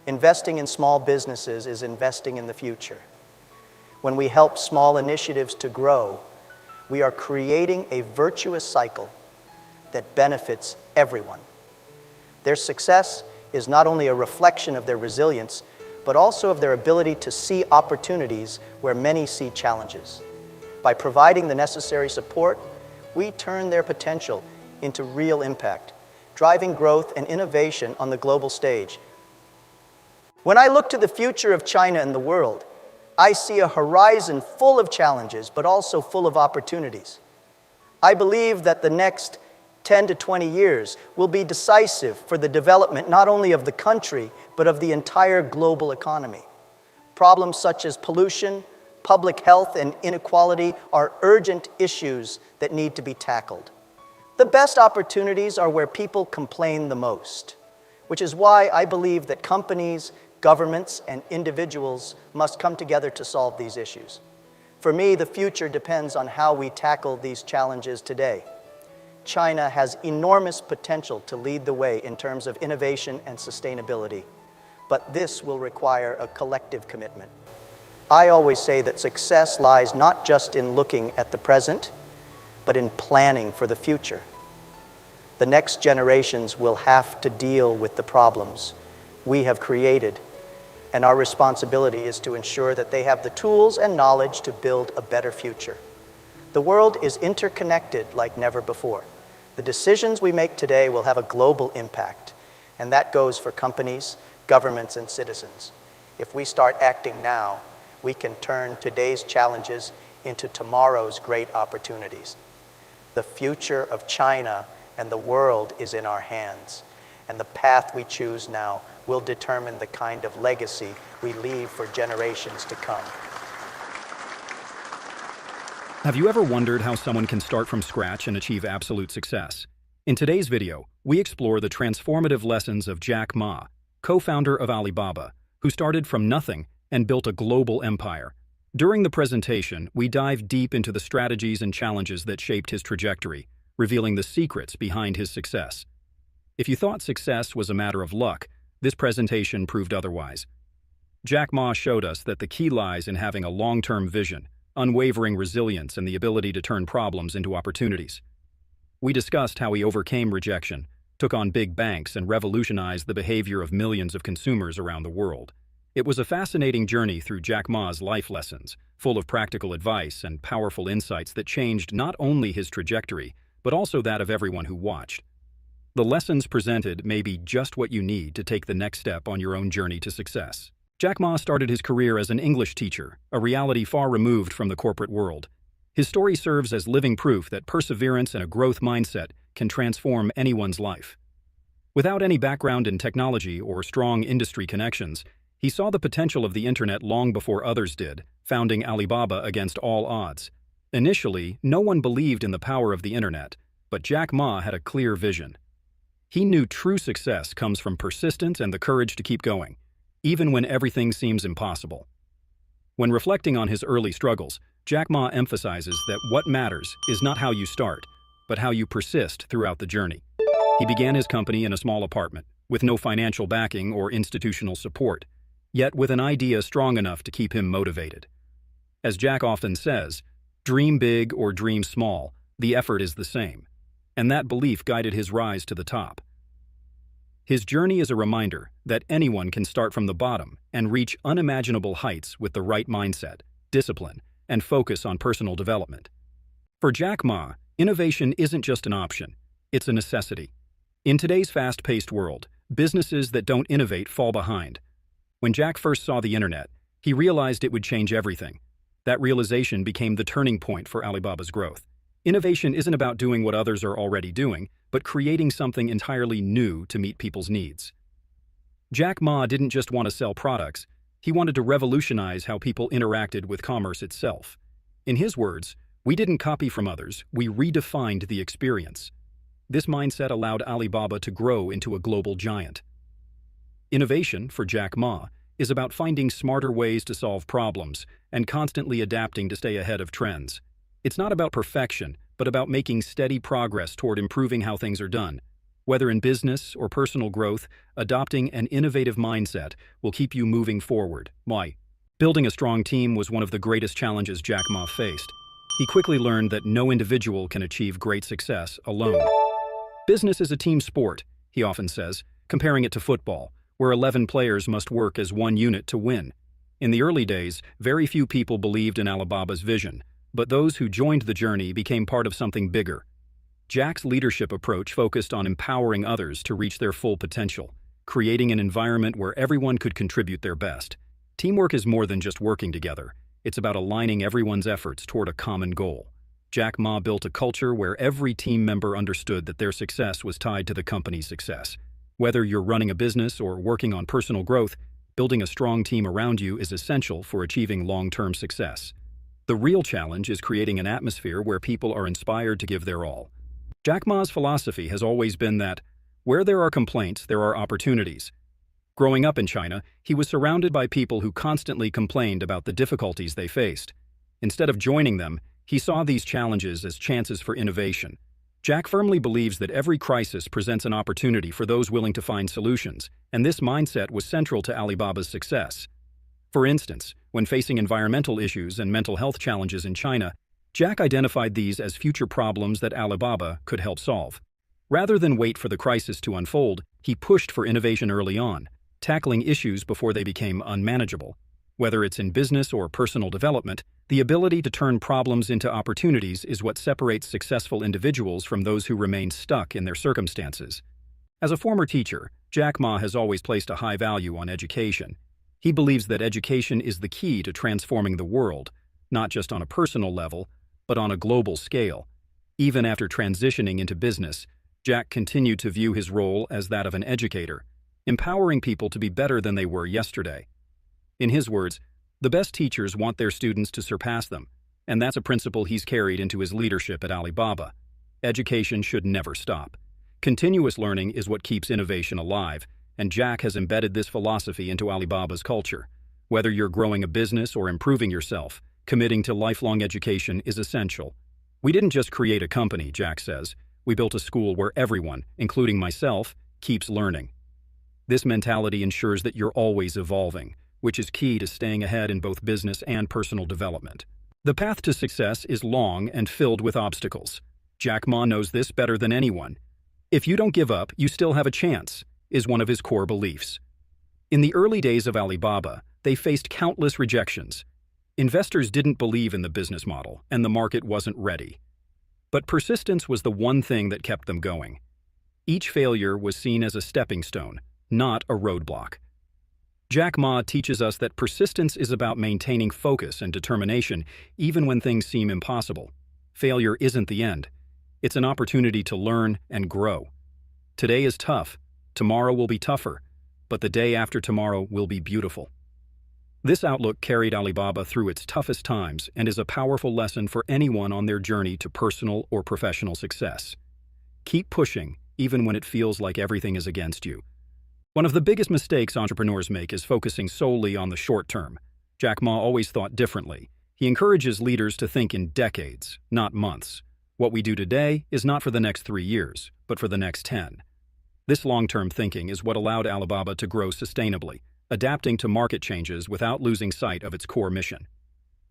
Speaker 1: Investing in small businesses is investing in the future. When we help small initiatives to grow, we are creating a virtuous cycle that benefits everyone. Their success is not only a reflection of their resilience, but also of their ability to see opportunities where many see challenges. By providing the necessary support, we turn their potential into real impact, driving growth and innovation on the global stage. When I look to the future of China and the world, I see a horizon full of challenges, but also full of opportunities. I believe that the next 10 to 20 years will be decisive for the development not only of the country, but of the entire global economy. Problems such as pollution, public health, and inequality are urgent issues that need to be tackled. The best opportunities are where people complain the most, which is why I believe that companies, governments, and individuals must come together to solve these issues. For me, the future depends on how we tackle these challenges today. China has enormous potential to lead the way in terms of innovation and sustainability, but this will require a collective commitment. I always say that success lies not just in looking at the present, but in planning for the future. The next generations will have to deal with the problems we have created, and our responsibility is to ensure that they have the tools and knowledge to build a better future. The world is interconnected like never before. The decisions we make today will have a global impact, and that goes for companies, governments, and citizens. If we start acting now, we can turn today's challenges into tomorrow's great opportunities. The future of China and the world is in our hands, and the path we choose now will determine the kind of legacy we leave for generations to come.
Speaker 4: Have you ever wondered how someone can start from scratch and achieve absolute success? In today's video, we explore the transformative lessons of Jack Ma, co-founder of Alibaba, who started from nothing and built a global empire. During the presentation, we dive deep into the strategies and challenges that shaped his trajectory, revealing the secrets behind his success. If you thought success was a matter of luck, this presentation proved otherwise. Jack Ma showed us that the key lies in having a long-term vision, unwavering resilience, and the ability to turn problems into opportunities. We discussed how he overcame rejection, took on big banks, and revolutionized the behavior of millions of consumers around the world. It was a fascinating journey through Jack Ma's life lessons, full of practical advice and powerful insights that changed not only his trajectory, but also that of everyone who watched. The lessons presented may be just what you need to take the next step on your own journey to success. Jack Ma started his career as an English teacher, a reality far removed from the corporate world. His story serves as living proof that perseverance and a growth mindset can transform anyone's life. Without any background in technology or strong industry connections, he saw the potential of the internet long before others did, founding Alibaba against all odds. Initially, no one believed in the power of the internet, but Jack Ma had a clear vision. He knew true success comes from persistence and the courage to keep going, even when everything seems impossible. When reflecting on his early struggles, Jack Ma emphasizes that what matters is not how you start, but how you persist throughout the journey. He began his company in a small apartment, with no financial backing or institutional support, yet with an idea strong enough to keep him motivated. As Jack often says, dream big or dream small, the effort is the same, and that belief guided his rise to the top. His journey is a reminder that anyone can start from the bottom and reach unimaginable heights with the right mindset, discipline, and focus on personal development. For Jack Ma, innovation isn't just an option, it's a necessity. In today's fast-paced world, businesses that don't innovate fall behind. When Jack first saw the internet, he realized it would change everything. That realization became the turning point for Alibaba's growth. Innovation isn't about doing what others are already doing, but creating something entirely new to meet people's needs. Jack Ma didn't just want to sell products, he wanted to revolutionize how people interacted with commerce itself. In his words, "We didn't copy from others, we redefined the experience." This mindset allowed Alibaba to grow into a global giant. Innovation, for Jack Ma, is about finding smarter ways to solve problems and constantly adapting to stay ahead of trends. It's not about perfection, but about making steady progress toward improving how things are done. Whether in business or personal growth, adopting an innovative mindset will keep you moving forward. Why? Building a strong team was one of the greatest challenges Jack Ma faced. He quickly learned that no individual can achieve great success alone. Business is a team sport, he often says, comparing it to football, where 11 players must work as one unit to win. In the early days, very few people believed in Alibaba's vision, but those who joined the journey became part of something bigger. Jack's leadership approach focused on empowering others to reach their full potential, creating an environment where everyone could contribute their best. Teamwork is more than just working together. It's about aligning everyone's efforts toward a common goal. Jack Ma built a culture where every team member understood that their success was tied to the company's success. Whether you're running a business or working on personal growth, building a strong team around you is essential for achieving long-term success. The real challenge is creating an atmosphere where people are inspired to give their all. Jack Ma's philosophy has always been that, where there are complaints, there are opportunities. Growing up in China, he was surrounded by people who constantly complained about the difficulties they faced. Instead of joining them, he saw these challenges as chances for innovation. Jack firmly believes that every crisis presents an opportunity for those willing to find solutions, and this mindset was central to Alibaba's success. For instance, when facing environmental issues and mental health challenges in China, Jack identified these as future problems that Alibaba could help solve. Rather than wait for the crisis to unfold, he pushed for innovation early on, tackling issues before they became unmanageable. Whether it's in business or personal development, the ability to turn problems into opportunities is what separates successful individuals from those who remain stuck in their circumstances. As a former teacher, Jack Ma has always placed a high value on education. He believes that education is the key to transforming the world, not just on a personal level, but on a global scale. Even after transitioning into business, Jack continued to view his role as that of an educator, empowering people to be better than they were yesterday. In his words, the best teachers want their students to surpass them, and that's a principle he's carried into his leadership at Alibaba. Education should never stop. Continuous learning is what keeps innovation alive, and Jack has embedded this philosophy into Alibaba's culture. Whether you're growing a business or improving yourself, committing to lifelong education is essential. We didn't just create a company, Jack says. We built a school where everyone, including myself, keeps learning. This mentality ensures that you're always evolving, which is key to staying ahead in both business and personal development. The path to success is long and filled with obstacles. Jack Ma knows this better than anyone. If you don't give up, you still have a chance, is one of his core beliefs. In the early days of Alibaba, they faced countless rejections. Investors didn't believe in the business model, and the market wasn't ready. But persistence was the one thing that kept them going. Each failure was seen as a stepping stone, not a roadblock. Jack Ma teaches us that persistence is about maintaining focus and determination even when things seem impossible. Failure isn't the end. It's an opportunity to learn and grow. Today is tough, tomorrow will be tougher, but the day after tomorrow will be beautiful. This outlook carried Alibaba through its toughest times and is a powerful lesson for anyone on their journey to personal or professional success. Keep pushing, even when it feels like everything is against you. One of the biggest mistakes entrepreneurs make is focusing solely on the short term. Jack Ma always thought differently. He encourages leaders to think in decades, not months. What we do today is not for the next 3 years, but for the next 10. This long-term thinking is what allowed Alibaba to grow sustainably, adapting to market changes without losing sight of its core mission.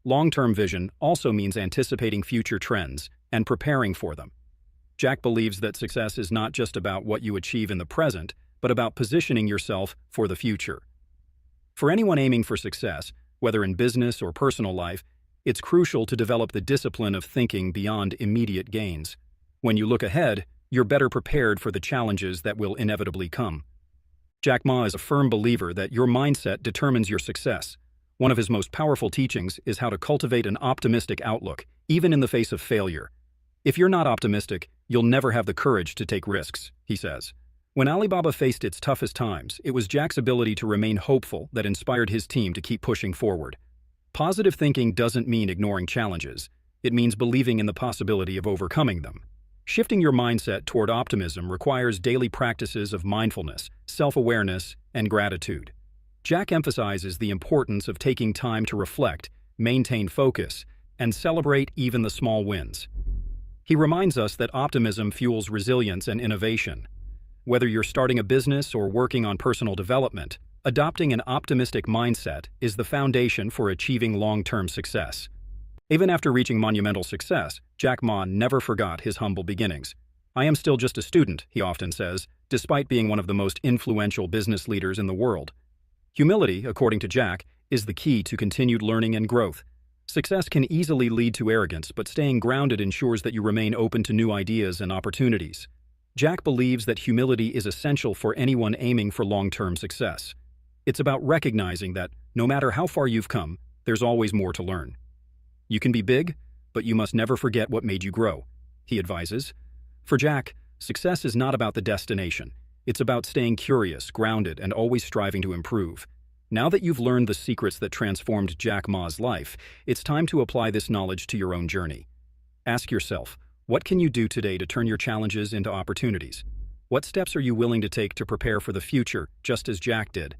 Speaker 4: Long-term vision also means anticipating future trends and preparing for them. Jack believes that success is not just about what you achieve in the present, but about positioning yourself for the future. For anyone aiming for success, whether in business or personal life, it's crucial to develop the discipline of thinking beyond immediate gains. When you look ahead, you're better prepared for the challenges that will inevitably come. Jack Ma is a firm believer that your mindset determines your success. One of his most powerful teachings is how to cultivate an optimistic outlook, even in the face of failure. If you're not optimistic, you'll never have the courage to take risks, he says. When Alibaba faced its toughest times, it was Jack's ability to remain hopeful that inspired his team to keep pushing forward. Positive thinking doesn't mean ignoring challenges. It means believing in the possibility of overcoming them. Shifting your mindset toward optimism requires daily practices of mindfulness, self-awareness, and gratitude. Jack emphasizes the importance of taking time to reflect, maintain focus, and celebrate even the small wins. He reminds us that optimism fuels resilience and innovation. Whether you're starting a business or working on personal development, adopting an optimistic mindset is the foundation for achieving long-term success. Even after reaching monumental success, Jack Ma never forgot his humble beginnings. "I am still just a student," he often says, despite being one of the most influential business leaders in the world. Humility, according to Jack, is the key to continued learning and growth. Success can easily lead to arrogance, but staying grounded ensures that you remain open to new ideas and opportunities. Jack believes that humility is essential for anyone aiming for long-term success. It's about recognizing that, no matter how far you've come, there's always more to learn. You can be big, but you must never forget what made you grow, he advises. For Jack, success is not about the destination. It's about staying curious, grounded, and always striving to improve. Now that you've learned the secrets that transformed Jack Ma's life, it's time to apply this knowledge to your own journey. Ask yourself, what can you do today to turn your challenges into opportunities? What steps are you willing to take to prepare for the future, just as Jack did?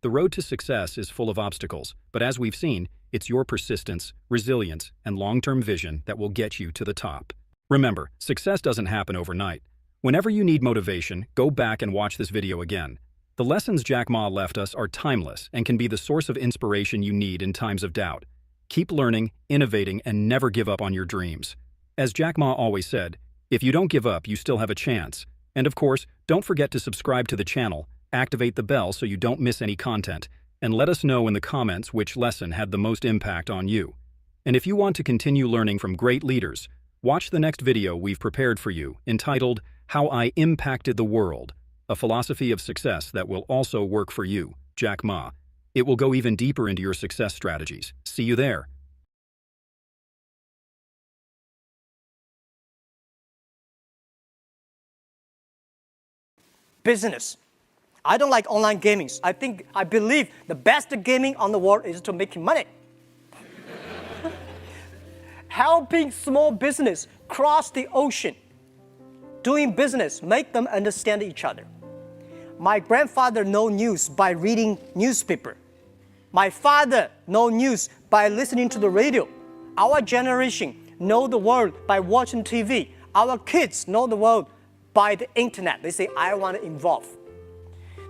Speaker 4: The road to success is full of obstacles, but as we've seen, it's your persistence, resilience, and long-term vision that will get you to the top. Remember, success doesn't happen overnight. Whenever you need motivation, go back and watch this video again. The lessons Jack Ma left us are timeless and can be the source of inspiration you need in times of doubt. Keep learning, innovating, and never give up on your dreams. As Jack Ma always said, if you don't give up, you still have a chance. And of course, don't forget to subscribe to the channel, activate the bell so you don't miss any content, and let us know in the comments which lesson had the most impact on you. And if you want to continue learning from great leaders, watch the next video we've prepared for you, entitled How I Impacted the World, a philosophy of success that will also work for you, Jack Ma. It will go even deeper into your success strategies. See you there.
Speaker 2: Business. I don't like online gaming. I believe the best gaming on the world is to making money. Helping small business cross the ocean. Doing business, make them understand each other. My grandfather know news by reading newspaper. My father know news by listening to the radio. Our generation know the world by watching TV. Our kids know the world by the internet. They say, I want to involve.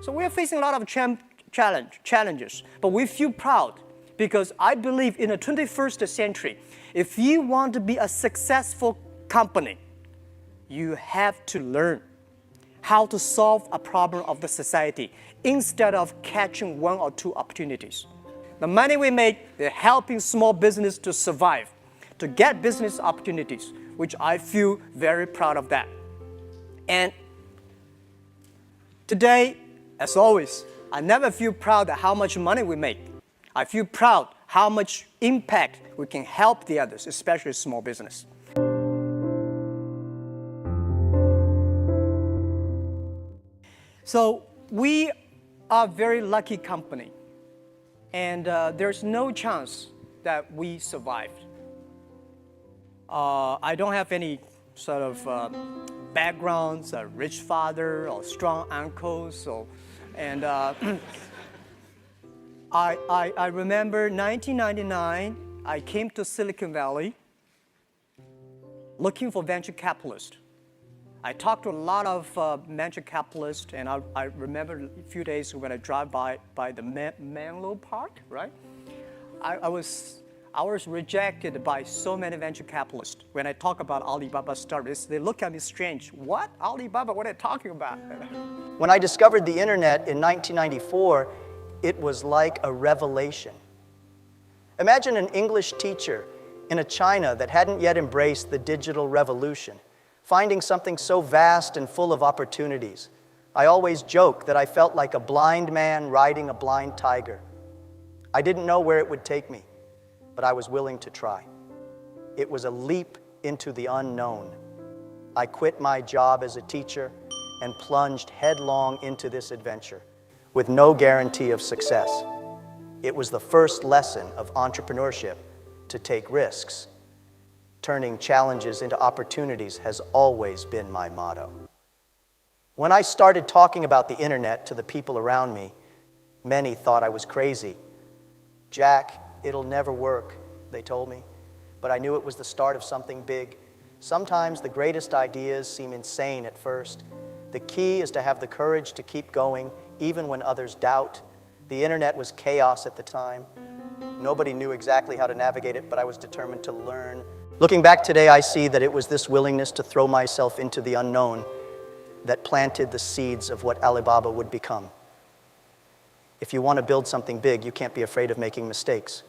Speaker 2: So we are facing a lot of challenges, but we feel proud because I believe in the 21st century, if you want to be a successful company, you have to learn how to solve a problem of the society instead of catching one or two opportunities. The money we make is helping small business to survive, to get business opportunities, which I feel very proud of that. And today, as always, I never feel proud of how much money we make. I feel proud how much impact we can help the others, especially small business. So we are a very lucky company, and there's no chance that we survived. I don't have any sort of backgrounds, a rich father or strong uncles, and I remember 1999, I came to Silicon Valley looking for venture capitalists. I talked to a lot of venture capitalists, and I remember a few days when I drive by the Menlo Park, right? I was rejected by so many venture capitalists. When I talk about Alibaba startups, they look at me strange. What? Alibaba, what are you talking about?
Speaker 1: When I discovered the internet in 1994, it was like a revelation. Imagine an English teacher in a China that hadn't yet embraced the digital revolution, finding something so vast and full of opportunities. I always joke that I felt like a blind man riding a blind tiger. I didn't know where it would take me, but I was willing to try. It was a leap into the unknown. I quit my job as a teacher and plunged headlong into this adventure with no guarantee of success. It was the first lesson of entrepreneurship, to take risks. Turning challenges into opportunities has always been my motto. When I started talking about the internet to the people around me, many thought I was crazy. Jack, it'll never work, they told me, but I knew it was the start of something big. Sometimes the greatest ideas seem insane at first. The key is to have the courage to keep going even when others doubt. The internet was chaos at the time. Nobody knew exactly how to navigate it, but I was determined to learn. Looking back today, I see that it was this willingness to throw myself into the unknown that planted the seeds of what Alibaba would become. If you want to build something big, you can't be afraid of making mistakes.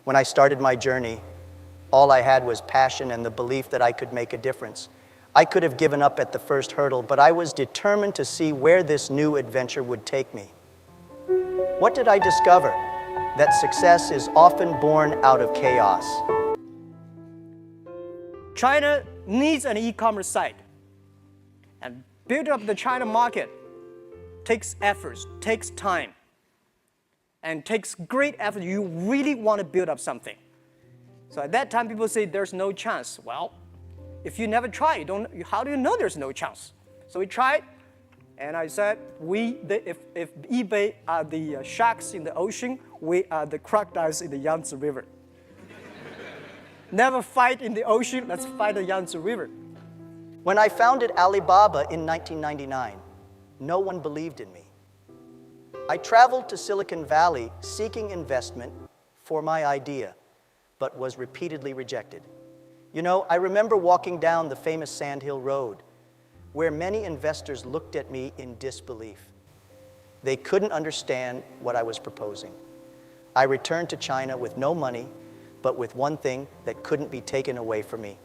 Speaker 1: When I started my journey, all I had was passion and the belief that I could make a difference. I could have given up at the first hurdle, but I was determined to see where this new adventure would take me. What did I discover? That success is often born out of chaos.
Speaker 2: China needs an e-commerce site. And build up the China market takes efforts, takes time, and takes great effort. You really want to build up something. So at that time, people say there's no chance. Well, if you never try, how do you know there's no chance? So we tried, and I said, if eBay are the sharks in the ocean, we are the crocodiles in the Yangtze River. Never fight in the ocean, let's fight the Yangtze River.
Speaker 1: When I founded Alibaba in 1999, no one believed in me. I traveled to Silicon Valley seeking investment for my idea, but was repeatedly rejected. You know, I remember walking down the famous Sand Hill Road, where many investors looked at me in disbelief. They couldn't understand what I was proposing. I returned to China with no money, but with one thing that couldn't be taken away from me: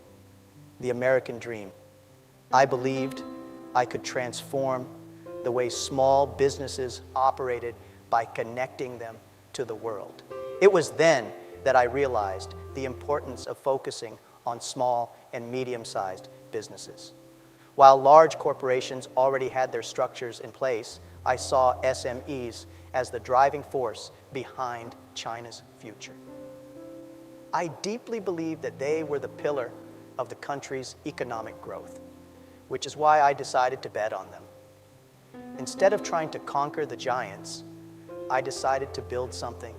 Speaker 1: the American dream. I believed I could transform the way small businesses operated by connecting them to the world. It was then that I realized the importance of focusing on small and medium-sized businesses. While large corporations already had their structures in place, I saw SMEs as the driving force behind China's future. I deeply believed that they were the pillar of the country's economic growth, which is why I decided to bet on them. Instead of trying to conquer the giants, I decided to build something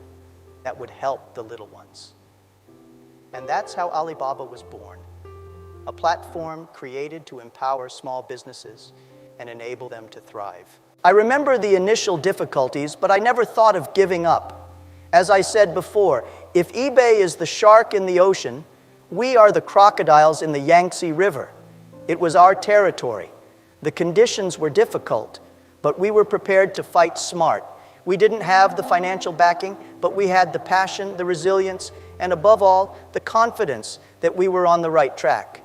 Speaker 1: that would help the little ones. And that's how Alibaba was born, a platform created to empower small businesses and enable them to thrive. I remember the initial difficulties, but I never thought of giving up. As I said before, if eBay is the shark in the ocean, we are the crocodiles in the Yangtze River. It was our territory. The conditions were difficult, but we were prepared to fight smart. We didn't have the financial backing, but we had the passion, the resilience, and above all, the confidence that we were on the right track.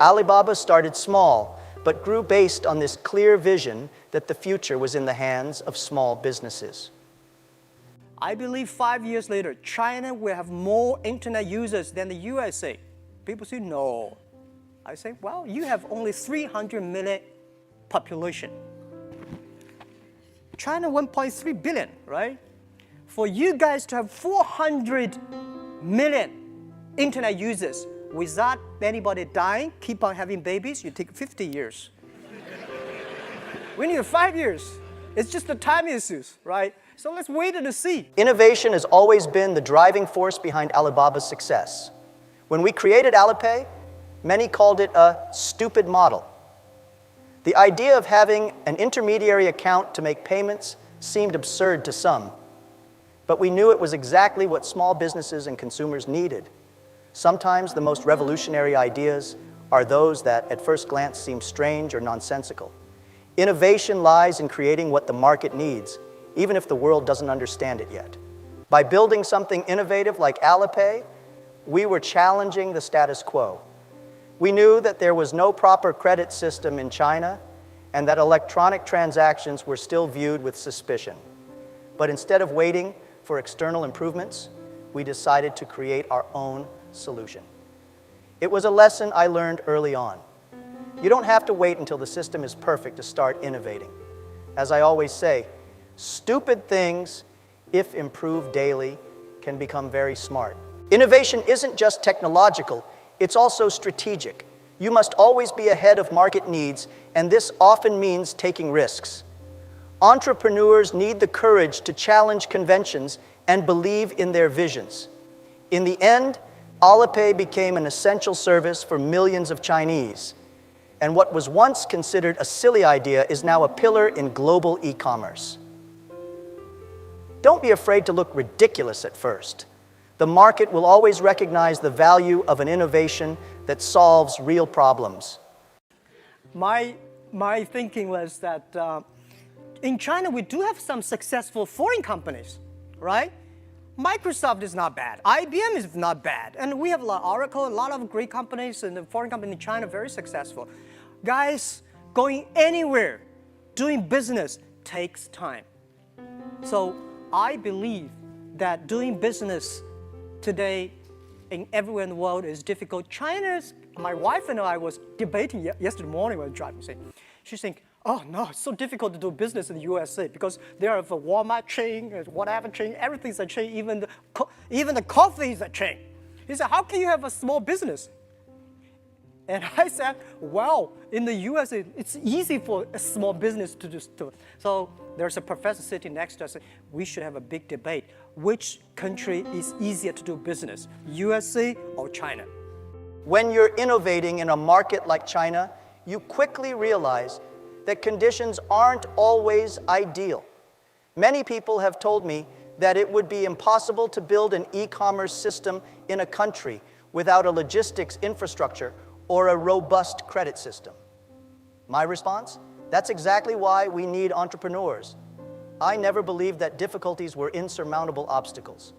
Speaker 1: Alibaba started small, but grew based on this clear vision that the future was in the hands of small businesses.
Speaker 2: I believe 5 years later, China will have more internet users than the USA. People say, no. I say, well, you have only 300 million population. China 1.3 billion, right? For you guys to have 400 million internet users without anybody dying, keep on having babies, you take 50 years. We need 5 years. It's just the time issues, right? So let's wait and see.
Speaker 1: Innovation has always been the driving force behind Alibaba's success. When we created Alipay, many called it a stupid model. The idea of having an intermediary account to make payments seemed absurd to some, but we knew it was exactly what small businesses and consumers needed. Sometimes the most revolutionary ideas are those that at first glance seem strange or nonsensical. Innovation lies in creating what the market needs, even if the world doesn't understand it yet. By building something innovative like Alipay, we were challenging the status quo. We knew that there was no proper credit system in China and that electronic transactions were still viewed with suspicion. But instead of waiting for external improvements, we decided to create our own solution. It was a lesson I learned early on. You don't have to wait until the system is perfect to start innovating. As I always say, stupid things, if improved daily, can become very smart. Innovation isn't just technological, it's also strategic. You must always be ahead of market needs, and this often means taking risks. Entrepreneurs need the courage to challenge conventions and believe in their visions. In the end, Alipay became an essential service for millions of Chinese. And what was once considered a silly idea is now a pillar in global e-commerce. Don't be afraid to look ridiculous at first. The market will always recognize the value of an innovation that solves real problems.
Speaker 5: My thinking was that in China, we do have some successful foreign companies, right? Microsoft is not bad. IBM is not bad. And we have a lot of Oracle, a lot of great companies, and the foreign company in China very successful. Guys, going anywhere, doing business takes time. So I believe that doing business today in everywhere in the world is difficult. My wife and I was debating yesterday morning when we were driving. She's saying, oh no, it's so difficult to do business in the USA because there is a Walmart chain, whatever chain, everything's a chain, even the coffee is a chain. He said, how can you have a small business? And I said, well, in the US, it's easy for a small business to do. So there's a professor sitting next to us. We should have a big debate. Which country is easier to do business, USA or China?
Speaker 1: When you're innovating in a market like China, you quickly realize that conditions aren't always ideal. Many people have told me that it would be impossible to build an e-commerce system in a country without a logistics infrastructure or a robust credit system. My response? That's exactly why we need entrepreneurs. I never believed that difficulties were insurmountable obstacles.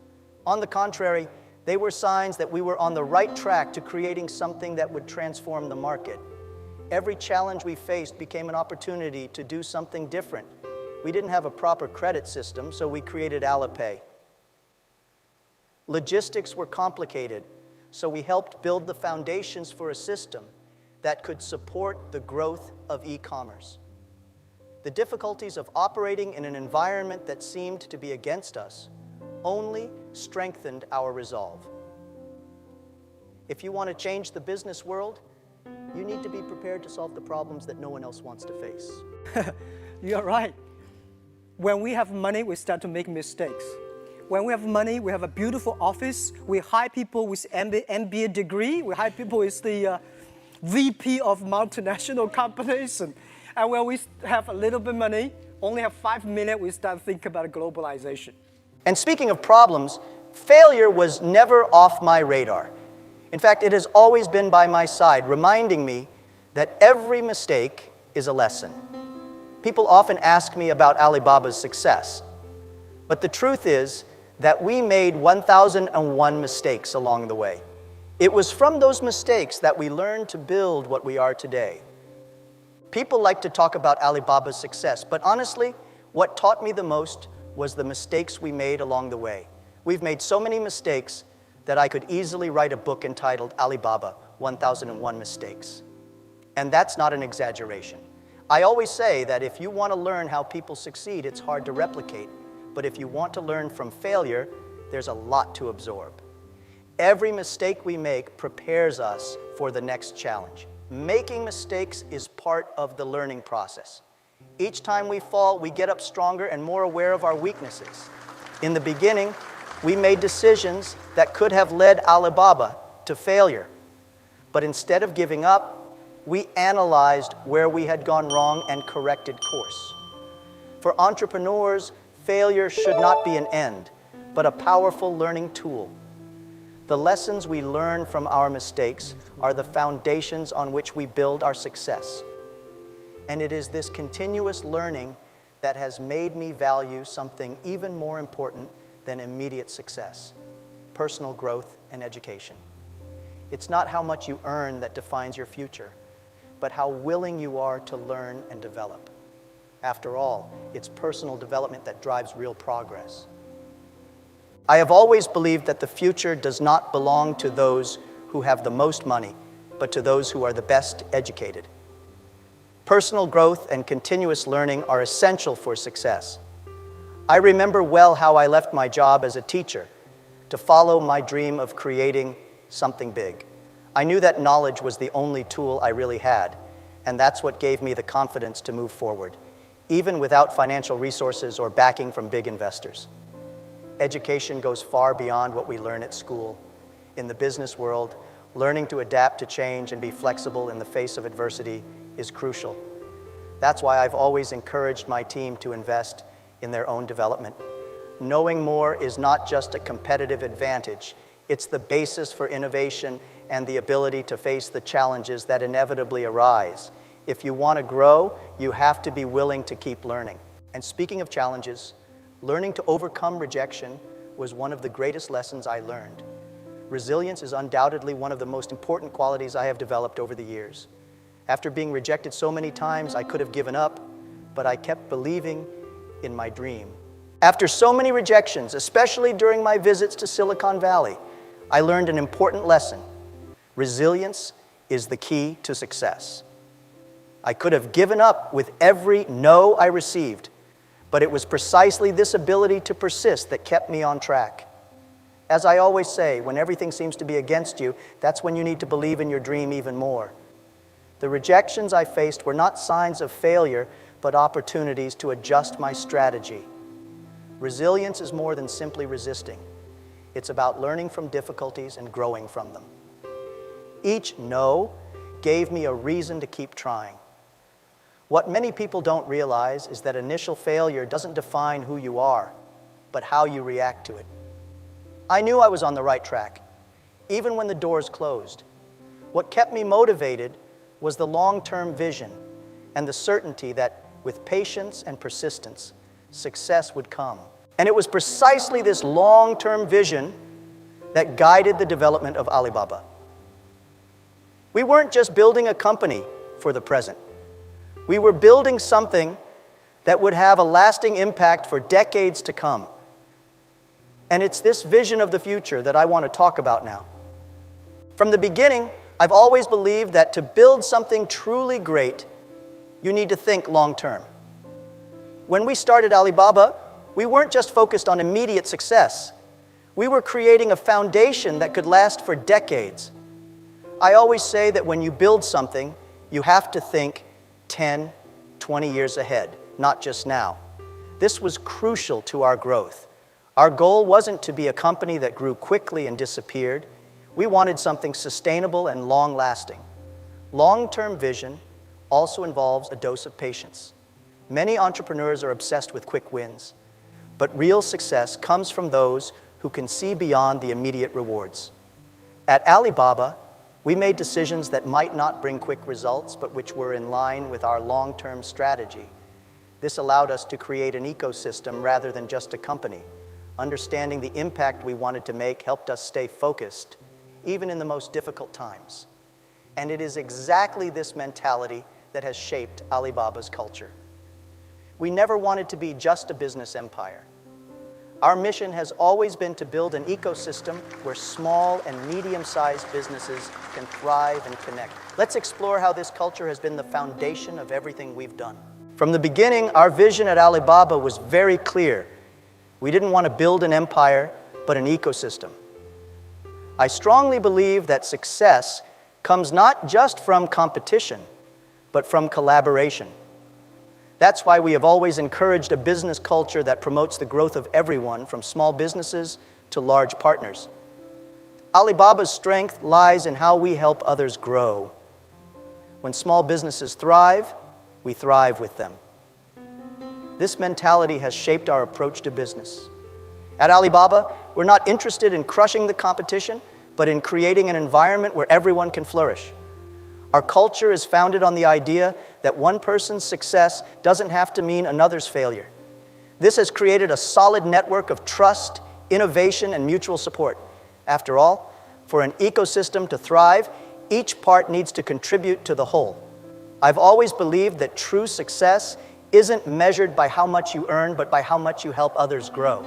Speaker 1: On the contrary, they were signs that we were on the right track to creating something that would transform the market. Every challenge we faced became an opportunity to do something different. We didn't have a proper credit system, so we created Alipay. Logistics were complicated, so we helped build the foundations for a system that could support the growth of e-commerce. The difficulties of operating in an environment that seemed to be against us only strengthened our resolve. If you want to change the business world, you need to be prepared to solve the problems that no one else wants to face.
Speaker 5: You're right. When we have money, we start to make mistakes. When we have money, we have a beautiful office. We hire people with MBA degree. We hire people with the VP of multinational companies. And when we have a little bit of money, only have 5 minutes, we start thinking about globalization.
Speaker 1: And speaking of problems, failure was never off my radar. In fact, it has always been by my side, reminding me that every mistake is a lesson. People often ask me about Alibaba's success, but the truth is that we made 1,001 mistakes along the way. It was from those mistakes that we learned to build what we are today. People like to talk about Alibaba's success, but honestly, what taught me the most was the mistakes we made along the way. We've made so many mistakes that I could easily write a book entitled Alibaba, 1001 Mistakes. And that's not an exaggeration. I always say that if you want to learn how people succeed, it's hard to replicate. But if you want to learn from failure, there's a lot to absorb. Every mistake we make prepares us for the next challenge. Making mistakes is part of the learning process. Each time we fall, we get up stronger and more aware of our weaknesses. In the beginning, we made decisions that could have led Alibaba to failure. But instead of giving up, we analyzed where we had gone wrong and corrected course. For entrepreneurs, failure should not be an end, but a powerful learning tool. The lessons we learn from our mistakes are the foundations on which we build our success. And it is this continuous learning that has made me value something even more important than immediate success: personal growth and education. It's not how much you earn that defines your future, but how willing you are to learn and develop. After all, it's personal development that drives real progress. I have always believed that the future does not belong to those who have the most money, but to those who are the best educated. Personal growth and continuous learning are essential for success. I remember well how I left my job as a teacher to follow my dream of creating something big. I knew that knowledge was the only tool I really had, and that's what gave me the confidence to move forward, even without financial resources or backing from big investors. Education goes far beyond what we learn at school. In the business world, Learning to adapt to change and be flexible in the face of adversity is crucial. That's why I've always encouraged my team to invest in their own development. Knowing more is not just a competitive advantage, it's the basis for innovation and the ability to face the challenges that inevitably arise. If you want to grow, you have to be willing to keep learning. And speaking of challenges, learning to overcome rejection was one of the greatest lessons I learned. Resilience is undoubtedly one of the most important qualities I have developed over the years. After being rejected so many times, I could have given up, but I kept believing in my dream. After so many rejections, especially during my visits to Silicon Valley, I learned an important lesson. Resilience is the key to success. I could have given up with every no I received, but it was precisely this ability to persist that kept me on track. As I always say, when everything seems to be against you, that's when you need to believe in your dream even more. The rejections I faced were not signs of failure, but opportunities to adjust my strategy. Resilience is more than simply resisting. It's about learning from difficulties and growing from them. Each no gave me a reason to keep trying. What many people don't realize is that initial failure doesn't define who you are, but how you react to it. I knew I was on the right track, even when the doors closed. What kept me motivated was the long-term vision and the certainty that with patience and persistence, success would come. And it was precisely this long-term vision that guided the development of Alibaba. We weren't just building a company for the present. We were building something that would have a lasting impact for decades to come. And it's this vision of the future that I want to talk about now. From the beginning, I've always believed that to build something truly great, you need to think long-term. When we started Alibaba, we weren't just focused on immediate success. We were creating a foundation that could last for decades. I always say that when you build something, you have to think 10, 20 years ahead, not just now. This was crucial to our growth. Our goal wasn't to be a company that grew quickly and disappeared. We wanted something sustainable and long-lasting. Long-term vision also involves a dose of patience. Many entrepreneurs are obsessed with quick wins, but real success comes from those who can see beyond the immediate rewards. At Alibaba, we made decisions that might not bring quick results, but which were in line with our long-term strategy. This allowed us to create an ecosystem rather than just a company. Understanding the impact we wanted to make helped us stay focused, even in the most difficult times. And it is exactly this mentality that has shaped Alibaba's culture. We never wanted to be just a business empire. Our mission has always been to build an ecosystem where small and medium-sized businesses can thrive and connect. Let's explore how this culture has been the foundation of everything we've done. From the beginning, our vision at Alibaba was very clear. We didn't want to build an empire, but an ecosystem. I strongly believe that success comes not just from competition, but from collaboration. That's why we have always encouraged a business culture that promotes the growth of everyone, from small businesses to large partners. Alibaba's strength lies in how we help others grow. When small businesses thrive, we thrive with them. This mentality has shaped our approach to business. At Alibaba, we're not interested in crushing the competition, but in creating an environment where everyone can flourish. Our culture is founded on the idea that one person's success doesn't have to mean another's failure. This has created a solid network of trust, innovation, and mutual support. After all, for an ecosystem to thrive, each part needs to contribute to the whole. I've always believed that true success isn't measured by how much you earn, but by how much you help others grow.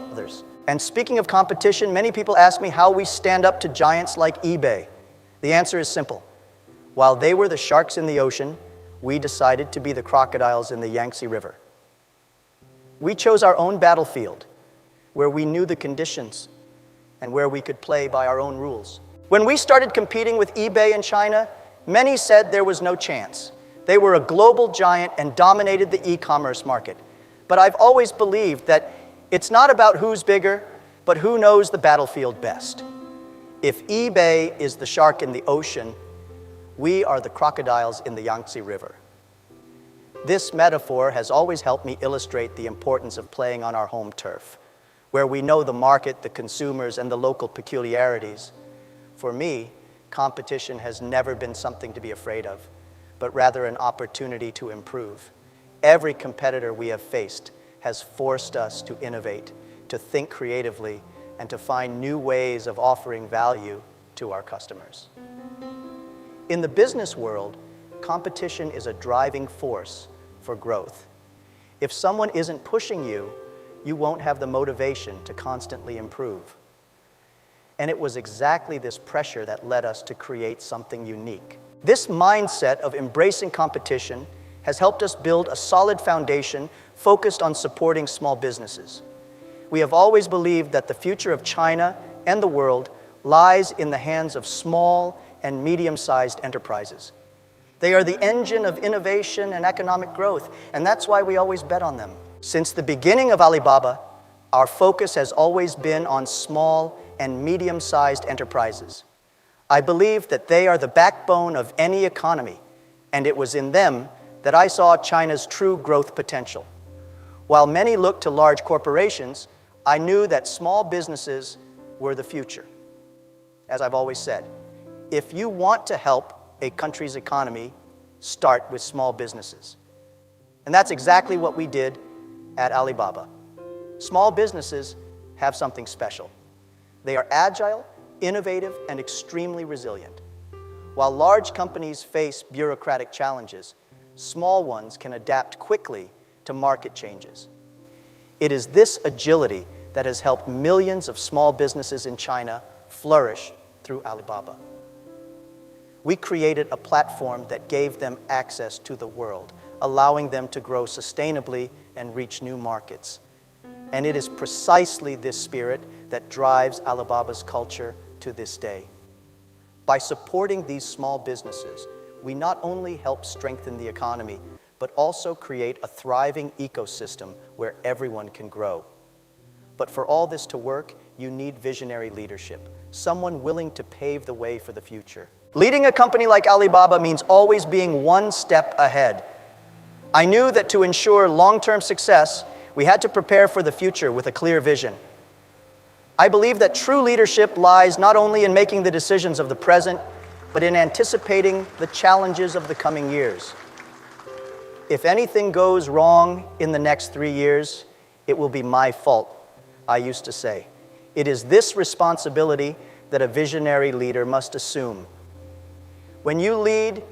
Speaker 1: And speaking of competition, many people ask me how we stand up to giants like eBay. The answer is simple. While they were the sharks in the ocean, we decided to be the crocodiles in the Yangtze River. We chose our own battlefield, where we knew the conditions and where we could play by our own rules. When we started competing with eBay in China, many said there was no chance. They were a global giant and dominated the e-commerce market. But I've always believed that it's not about who's bigger, but who knows the battlefield best. If eBay is the shark in the ocean, we are the crocodiles in the Yangtze River. This metaphor has always helped me illustrate the importance of playing on our home turf, where we know the market, the consumers, and the local peculiarities. For me, competition has never been something to be afraid of, but rather an opportunity to improve. Every competitor we have faced has forced us to innovate, to think creatively, and to find new ways of offering value to our customers. In the business world, competition is a driving force for growth. If someone isn't pushing you, you won't have the motivation to constantly improve. And it was exactly this pressure that led us to create something unique. This mindset of embracing competition has helped us build a solid foundation focused on supporting small businesses. We have always believed that the future of China and the world lies in the hands of small and medium-sized enterprises. They are the engine of innovation and economic growth, and that's why we always bet on them. Since the beginning of Alibaba, our focus has always been on small and medium-sized enterprises. I believe that they are the backbone of any economy, and it was in them that I saw China's true growth potential. While many look to large corporations, I knew that small businesses were the future. As I've always said, if you want to help a country's economy, start with small businesses. And that's exactly what we did at Alibaba. Small businesses have something special. They are agile, innovative, and extremely resilient. While large companies face bureaucratic challenges, small ones can adapt quickly to market changes. It is this agility that has helped millions of small businesses in China flourish through Alibaba. We created a platform that gave them access to the world, allowing them to grow sustainably and reach new markets. And it is precisely this spirit that drives Alibaba's culture to this day. By supporting these small businesses, we not only help strengthen the economy, but also create a thriving ecosystem where everyone can grow. But for all this to work, you need visionary leadership, someone willing to pave the way for the future. Leading a company like Alibaba means always being one step ahead. I knew that to ensure long-term success, we had to prepare for the future with a clear vision. I believe that true leadership lies not only in making the decisions of the present, but in anticipating the challenges of the coming years. If anything goes wrong in the next 3 years, it will be my fault, I used to say. It is this responsibility that a visionary leader must assume. When you lead,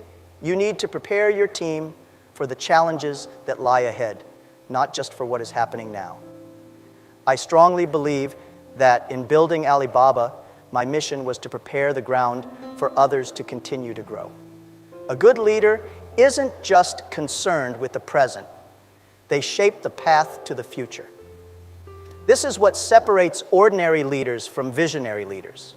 Speaker 1: you need to prepare your team for the challenges that lie ahead, not just for what is happening now. I strongly believe that in building Alibaba, my mission was to prepare the ground for others to continue to grow. A good leader isn't just concerned with the present. They shape the path to the future. This is what separates ordinary leaders from visionary leaders.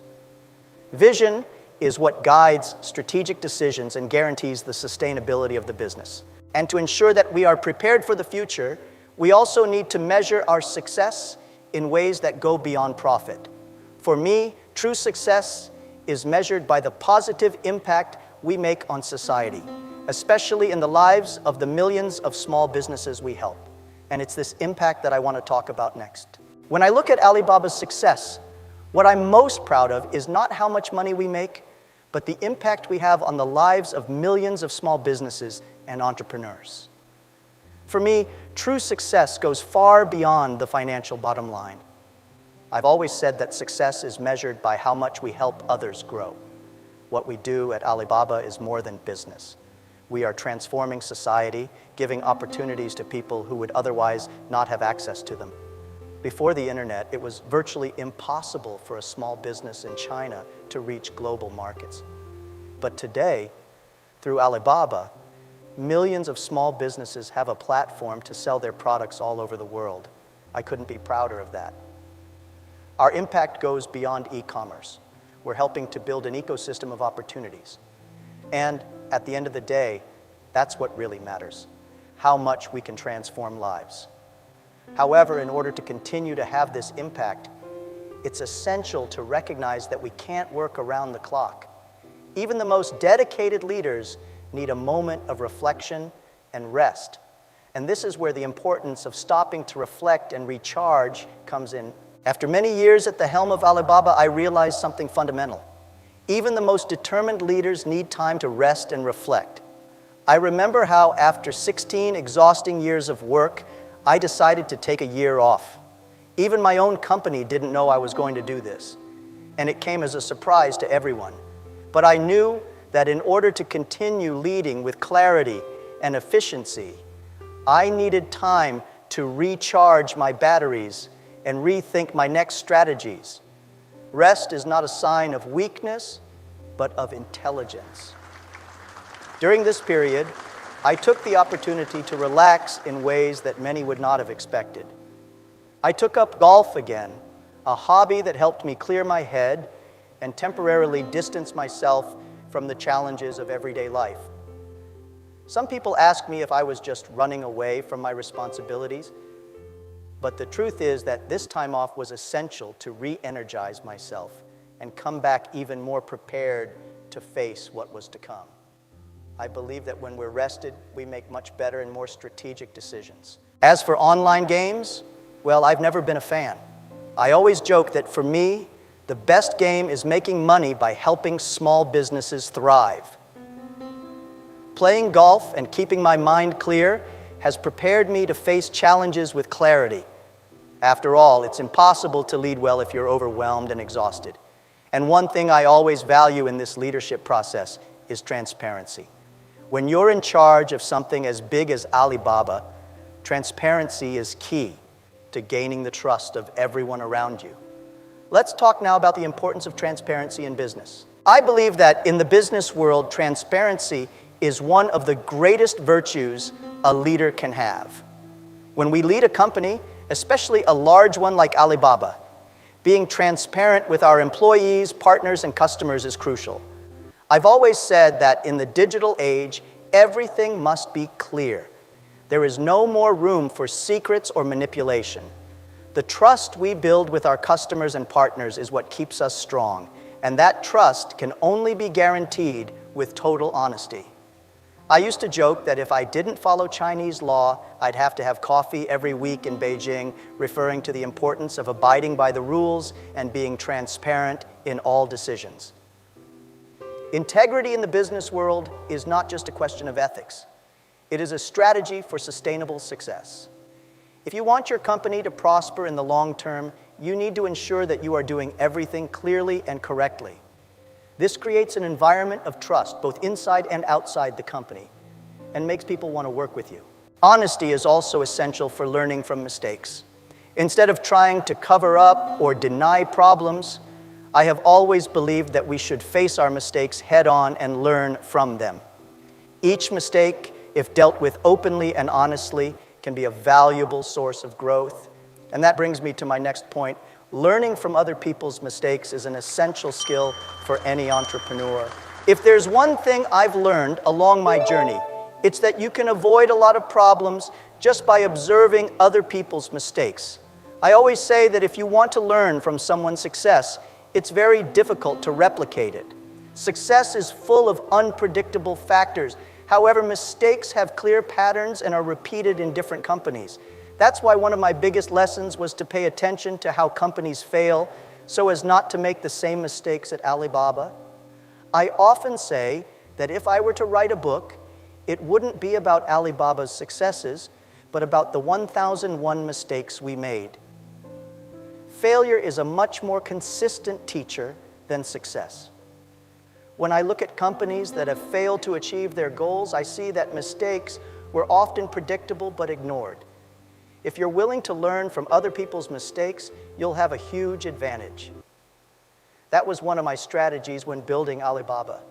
Speaker 1: Vision is what guides strategic decisions and guarantees the sustainability of the business. And to ensure that we are prepared for the future, we also need to measure our success in ways that go beyond profit. For me, true success is measured by the positive impact we make on society, especially in the lives of the millions of small businesses we help. And it's this impact that I want to talk about next. When I look at Alibaba's success, what I'm most proud of is not how much money we make, but the impact we have on the lives of millions of small businesses and entrepreneurs. For me, true success goes far beyond the financial bottom line. I've always said that success is measured by how much we help others grow. What we do at Alibaba is more than business. We are transforming society, giving opportunities to people who would otherwise not have access to them. Before the internet, it was virtually impossible for a small business in China to reach global markets. But today, through Alibaba, millions of small businesses have a platform to sell their products all over the world. I couldn't be prouder of that. Our impact goes beyond e-commerce. We're helping to build an ecosystem of opportunities. And at the end of the day, that's what really matters, how much we can transform lives. However, in order to continue to have this impact, it's essential to recognize that we can't work around the clock. Even the most dedicated leaders need a moment of reflection and rest. And this is where the importance of stopping to reflect and recharge comes in. After many years at the helm of Alibaba, I realized something fundamental. Even the most determined leaders need time to rest and reflect. I remember how after 16 exhausting years of work, I decided to take a year off. Even my own company didn't know I was going to do this, and it came as a surprise to everyone. But I knew that in order to continue leading with clarity and efficiency, I needed time to recharge my batteries and rethink my next strategies. Rest is not a sign of weakness, but of intelligence. During this period, I took the opportunity to relax in ways that many would not have expected. I took up golf again, a hobby that helped me clear my head and temporarily distance myself from the challenges of everyday life. Some people ask me if I was just running away from my responsibilities, but the truth is that this time off was essential to re-energize myself and come back even more prepared to face what was to come. I believe that when we're rested, we make much better and more strategic decisions. As for online games, well, I've never been a fan. I always joke that for me, the best game is making money by helping small businesses thrive. Playing golf and keeping my mind clear has prepared me to face challenges with clarity. After all, it's impossible to lead well if you're overwhelmed and exhausted. And one thing I always value in this leadership process is transparency. When you're in charge of something as big as Alibaba, transparency is key to gaining the trust of everyone around you. Let's talk now about the importance of transparency in business. I believe that in the business world, transparency is one of the greatest virtues a leader can have. When we lead a company, especially a large one like Alibaba, being transparent with our employees, partners, and customers is crucial. I've always said that in the digital age, everything must be clear. There is no more room for secrets or manipulation. The trust we build with our customers and partners is what keeps us strong, and that trust can only be guaranteed with total honesty. I used to joke that if I didn't follow Chinese law, I'd have to have coffee every week in Beijing, referring to the importance of abiding by the rules and being transparent in all decisions. Integrity in the business world is not just a question of ethics. It is a strategy for sustainable success. If you want your company to prosper in the long term, you need to ensure that you are doing everything clearly and correctly. This creates an environment of trust, both inside and outside the company, and makes people want to work with you. Honesty is also essential for learning from mistakes. Instead of trying to cover up or deny problems, I have always believed that we should face our mistakes head-on and learn from them. Each mistake, if dealt with openly and honestly, can be a valuable source of growth. And that brings me to my next point. Learning from other people's mistakes is an essential skill for any entrepreneur. If there's one thing I've learned along my journey, it's that you can avoid a lot of problems just by observing other people's mistakes. I always say that if you want to learn from someone's success, it's very difficult to replicate it. Success is full of unpredictable factors. However, mistakes have clear patterns and are repeated in different companies. That's why one of my biggest lessons was to pay attention to how companies fail so as not to make the same mistakes at Alibaba. I often say that if I were to write a book, it wouldn't be about Alibaba's successes, but about the 1,001 mistakes we made. Failure is a much more consistent teacher than success. When I look at companies that have failed to achieve their goals, I see that mistakes were often predictable but ignored. If you're willing to learn from other people's mistakes, you'll have a huge advantage. That was one of my strategies when building Alibaba.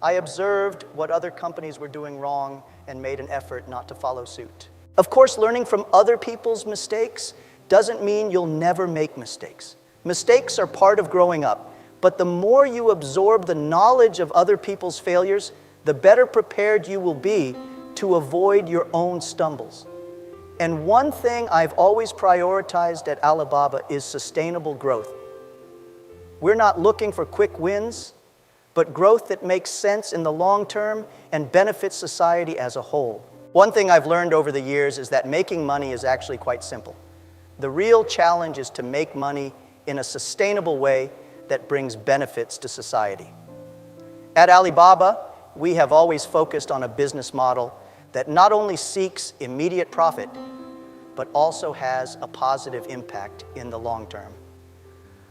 Speaker 1: I observed what other companies were doing wrong and made an effort not to follow suit. Of course, learning from other people's mistakes doesn't mean you'll never make mistakes. Mistakes are part of growing up, but the more you absorb the knowledge of other people's failures, the better prepared you will be to avoid your own stumbles. And one thing I've always prioritized at Alibaba is sustainable growth. We're not looking for quick wins, but growth that makes sense in the long term and benefits society as a whole. One thing I've learned over the years is that making money is actually quite simple. The real challenge is to make money in a sustainable way that brings benefits to society. At Alibaba, we have always focused on a business model that not only seeks immediate profit, but also has a positive impact in the long term.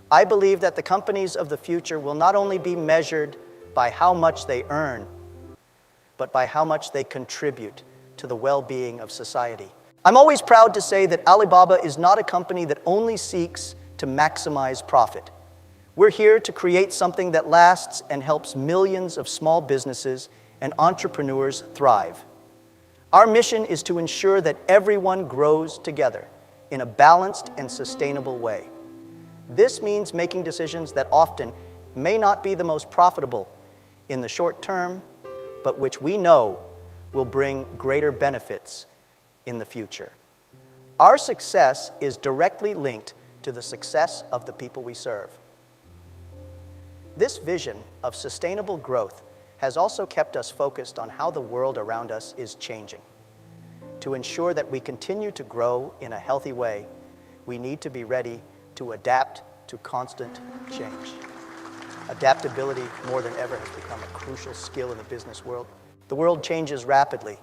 Speaker 1: I believe that the companies of the future will not only be measured by how much they earn, but by how much they contribute to the well-being of society. I'm always proud to say that Alibaba is not a company that only seeks to maximize profit. We're here to create something that lasts and helps millions of small businesses and entrepreneurs thrive. Our mission is to ensure that everyone grows together in a balanced and sustainable way. This means making decisions that often may not be the most profitable in the short term, but which we know will bring greater benefits in the future. Our success is directly linked to the success of the people we serve. This vision of sustainable growth has also kept us focused on how the world around us is changing. To ensure that we continue to grow in a healthy way, we need to be ready to adapt to constant change. Adaptability, more than ever, has become a crucial skill in the business world. The world changes rapidly.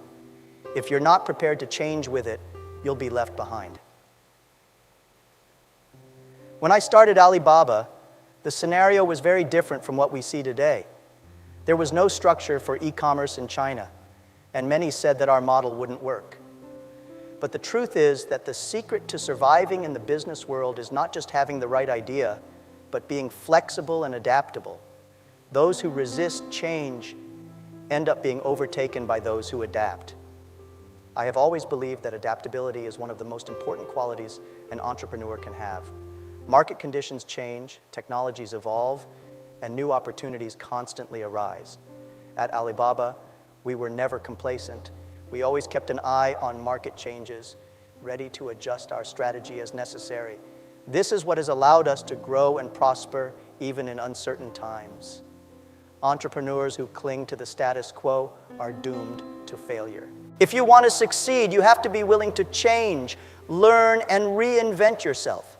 Speaker 1: If you're not prepared to change with it, you'll be left behind. When I started Alibaba, the scenario was very different from what we see today. There was no structure for e-commerce in China, and many said that our model wouldn't work. But the truth is that the secret to surviving in the business world is not just having the right idea, but being flexible and adaptable. Those who resist change end up being overtaken by those who adapt. I have always believed that adaptability is one of the most important qualities an entrepreneur can have. Market conditions change, technologies evolve, and new opportunities constantly arise. At Alibaba, we were never complacent. We always kept an eye on market changes, ready to adjust our strategy as necessary. This is what has allowed us to grow and prosper even in uncertain times. Entrepreneurs who cling to the status quo are doomed to failure. If you want to succeed, you have to be willing to change, learn, and reinvent yourself.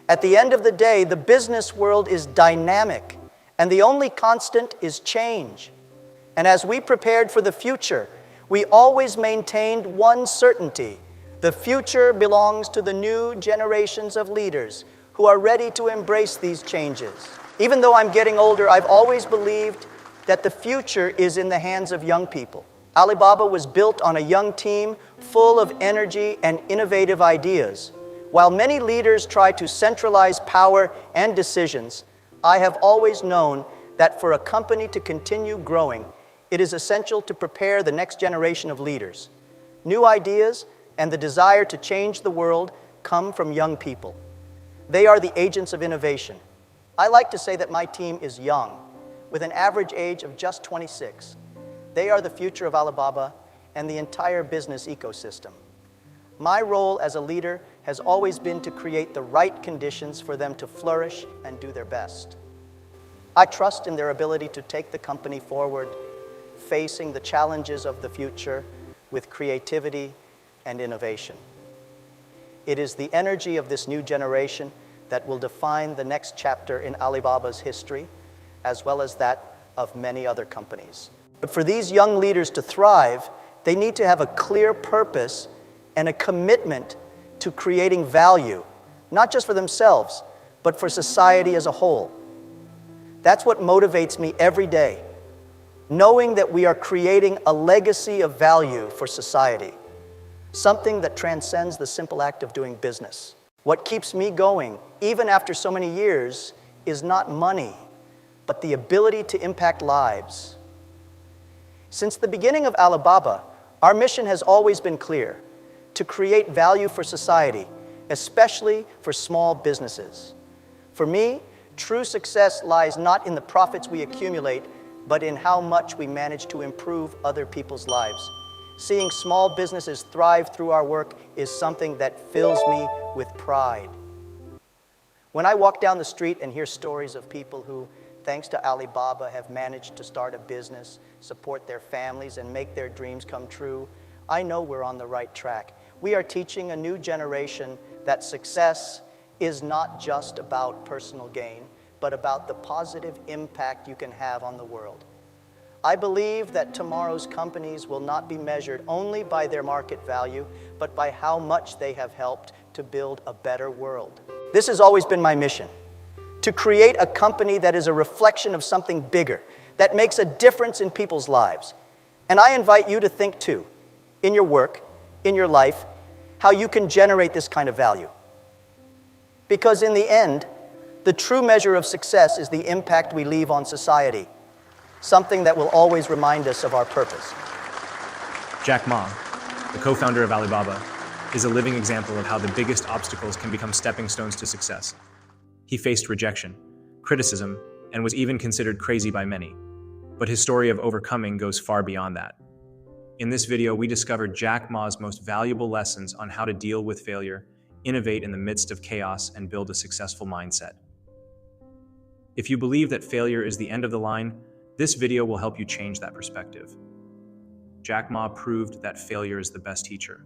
Speaker 1: At the end of the day, the business world is dynamic, and the only constant is change. And as we prepared for the future, we always maintained one certainty: the future belongs to the new generations of leaders who are ready to embrace these changes. Even though I'm getting older, I've always believed that the future is in the hands of young people. Alibaba was built on a young team full of energy and innovative ideas. While many leaders try to centralize power and decisions, I have always known that for a company to continue growing, it is essential to prepare the next generation of leaders. New ideas and the desire to change the world come from young people. They are the agents of innovation. I like to say that my team is young, with an average age of just 26. They are the future of Alibaba and the entire business ecosystem. My role as a leader has always been to create the right conditions for them to flourish and do their best. I trust in their ability to take the company forward, facing the challenges of the future with creativity and innovation. It is the energy of this new generation that will define the next chapter in Alibaba's history, as well as that of many other companies. But for these young leaders to thrive, they need to have a clear purpose and a commitment to creating value, not just for themselves, but for society as a whole. That's what motivates me every day, knowing that we are creating a legacy of value for society, something that transcends the simple act of doing business. What keeps me going, even after so many years, is not money, but the ability to impact lives. Since the beginning of Alibaba, our mission has always been clear: to create value for society, especially for small businesses. For me, true success lies not in the profits we accumulate, but in how much we manage to improve other people's lives. Seeing small businesses thrive through our work is something that fills me with pride. When I walk down the street and hear stories of people who, thanks to Alibaba, have managed to start a business, support their families, and make their dreams come true, I know we're on the right track. We are teaching a new generation that success is not just about personal gain, but about the positive impact you can have on the world. I believe that tomorrow's companies will not be measured only by their market value, but by how much they have helped to build a better world. This has always been my mission, to create a company that is a reflection of something bigger, that makes a difference in people's lives. And I invite you to think too, in your work, in your life, how you can generate this kind of value. Because in the end, the true measure of success is the impact we leave on society, something that will always remind us of our purpose.
Speaker 6: Jack Ma, the co-founder of Alibaba, is a living example of how the biggest obstacles can become stepping stones to success. He faced rejection, criticism, and was even considered crazy by many. But his story of overcoming goes far beyond that. In this video, we discovered Jack Ma's most valuable lessons on how to deal with failure, innovate in the midst of chaos, and build a successful mindset. If you believe that failure is the end of the line, this video will help you change that perspective. Jack Ma proved that failure is the best teacher.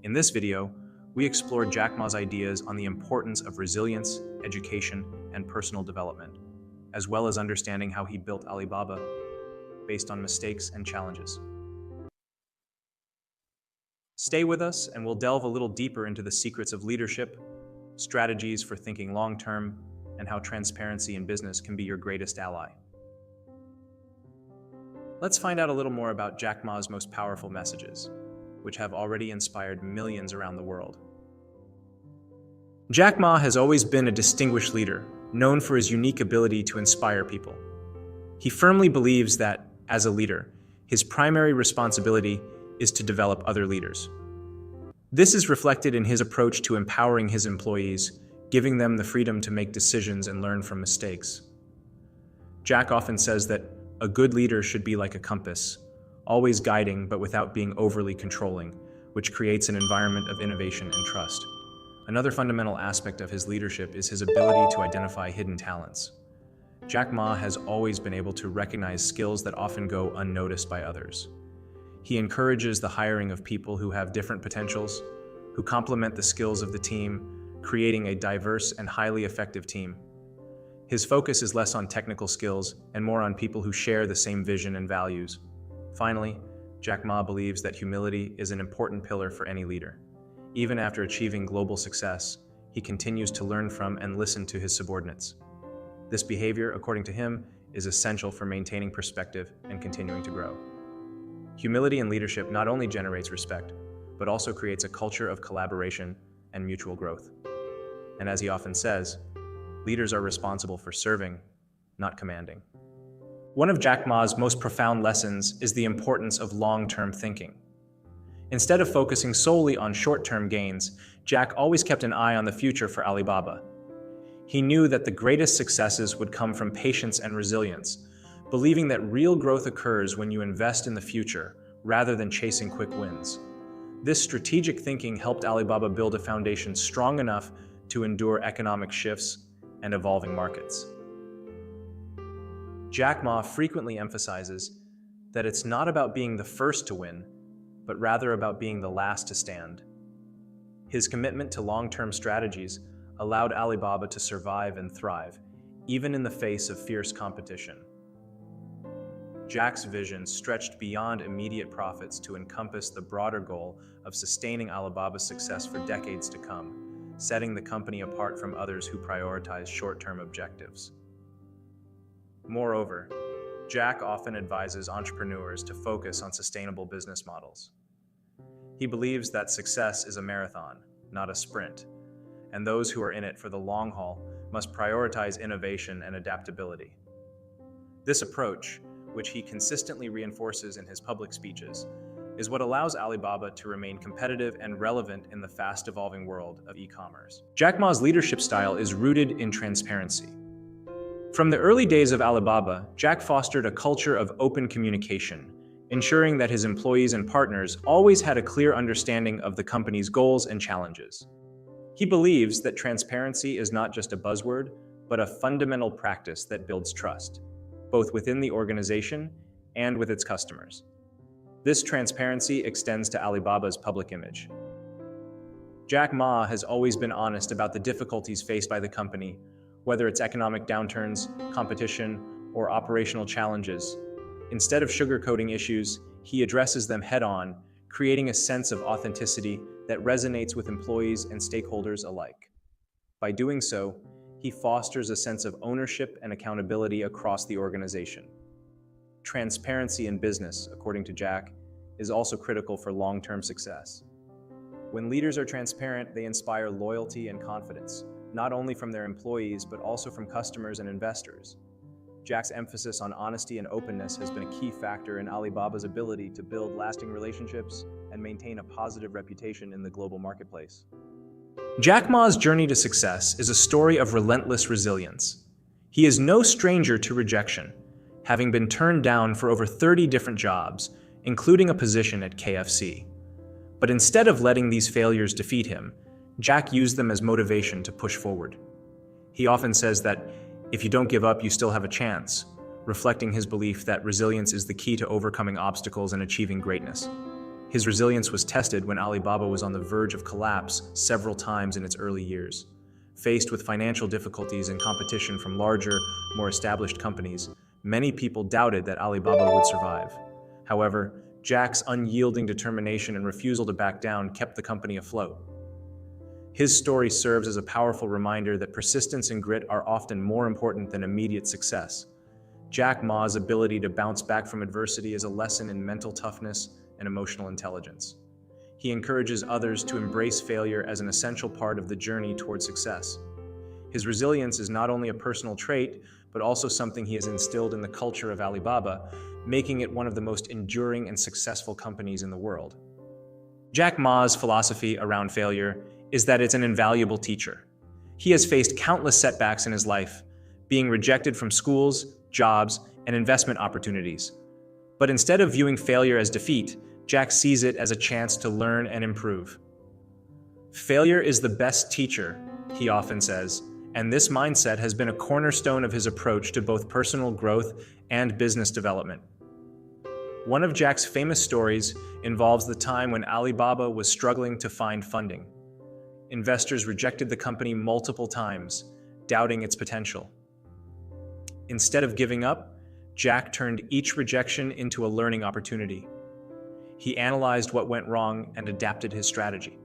Speaker 6: In this video, we explored Jack Ma's ideas on the importance of resilience, education, and personal development, as well as understanding how he built Alibaba based on mistakes and challenges. Stay with us and we'll delve a little deeper into the secrets of leadership, strategies for thinking long-term, and how transparency in business can be your greatest ally. Let's find out a little more about Jack Ma's most powerful messages, which have already inspired millions around the world. Jack Ma has always been a distinguished leader, known for his unique ability to inspire people. He firmly believes that, as a leader, his primary responsibility is to develop other leaders. This is reflected in his approach to empowering his employees, giving them the freedom to make decisions and learn from mistakes. Jack often says that a good leader should be like a compass, always guiding but without being overly controlling, which creates an environment of innovation and trust. Another fundamental aspect of his leadership is his ability to identify hidden talents. Jack Ma has always been able to recognize skills that often go unnoticed by others. He encourages the hiring of people who have different potentials, who complement the skills of the team, creating a diverse and highly effective team. His focus is less on technical skills and more on people who share the same vision and values. Finally, Jack Ma believes that humility is an important pillar for any leader. Even after achieving global success, he continues to learn from and listen to his subordinates. This behavior, according to him, is essential for maintaining perspective and continuing to grow. Humility in leadership not only generates respect, but also creates a culture of collaboration and mutual growth. And as he often says, leaders are responsible for serving, not commanding. One of Jack Ma's most profound lessons is the importance of long-term thinking. Instead of focusing solely on short-term gains, Jack always kept an eye on the future for Alibaba. He knew that the greatest successes would come from patience and resilience, believing that real growth occurs when you invest in the future rather than chasing quick wins. This strategic thinking helped Alibaba build a foundation strong enough to endure economic shifts and evolving markets. Jack Ma frequently emphasizes that it's not about being the first to win, but rather about being the last to stand. His commitment to long-term strategies allowed Alibaba to survive and thrive, even in the face of fierce competition. Jack's vision stretched beyond immediate profits to encompass the broader goal of sustaining Alibaba's success for decades to come, setting the company apart from others who prioritize short-term objectives. Moreover, Jack often advises entrepreneurs to focus on sustainable business models. He believes that success is a marathon, not a sprint, and those who are in it for the long haul must prioritize innovation and adaptability. This approach, which he consistently reinforces in his public speeches, is what allows Alibaba to remain competitive and relevant in the fast-evolving world of e-commerce. Jack Ma's leadership style is rooted in transparency. From the early days of Alibaba, Jack fostered a culture of open communication, ensuring that his employees and partners always had a clear understanding of the company's goals and challenges. He believes that transparency is not just a buzzword, but a fundamental practice that builds trust, both within the organization and with its customers. This transparency extends to Alibaba's public image. Jack Ma has always been honest about the difficulties faced by the company, whether it's economic downturns, competition, or operational challenges. Instead of sugarcoating issues, he addresses them head-on, creating a sense of authenticity that resonates with employees and stakeholders alike. By doing so, he fosters a sense of ownership and accountability across the organization. Transparency in business, according to Jack, is also critical for long-term success. When leaders are transparent, they inspire loyalty and confidence, not only from their employees, but also from customers and investors. Jack's emphasis on honesty and openness has been a key factor in Alibaba's ability to build lasting relationships and maintain a positive reputation in the global marketplace. Jack Ma's journey to success is a story of relentless resilience. He is no stranger to rejection, having been turned down for over 30 different jobs, including a position at KFC. But instead of letting these failures defeat him, Jack used them as motivation to push forward. He often says that if you don't give up, you still have a chance, reflecting his belief that resilience is the key to overcoming obstacles and achieving greatness. His resilience was tested when Alibaba was on the verge of collapse several times in its early years. Faced with financial difficulties and competition from larger, more established companies, many people doubted that Alibaba would survive. However, Jack's unyielding determination and refusal to back down kept the company afloat. His story serves as a powerful reminder that persistence and grit are often more important than immediate success. Jack Ma's ability to bounce back from adversity is a lesson in mental toughness and emotional intelligence. He encourages others to embrace failure as an essential part of the journey toward success. His resilience is not only a personal trait, but also something he has instilled in the culture of Alibaba, making it one of the most enduring and successful companies in the world. Jack Ma's philosophy around failure is that it's an invaluable teacher. He has faced countless setbacks in his life, being rejected from schools, jobs, and investment opportunities. But instead of viewing failure as defeat, Jack sees it as a chance to learn and improve. Failure is the best teacher, he often says, and this mindset has been a cornerstone of his approach to both personal growth and business development. One of Jack's famous stories involves the time when Alibaba was struggling to find funding. Investors rejected the company multiple times, doubting its potential. Instead of giving up, Jack turned each rejection into a learning opportunity. He analyzed what went wrong and adapted his strategy.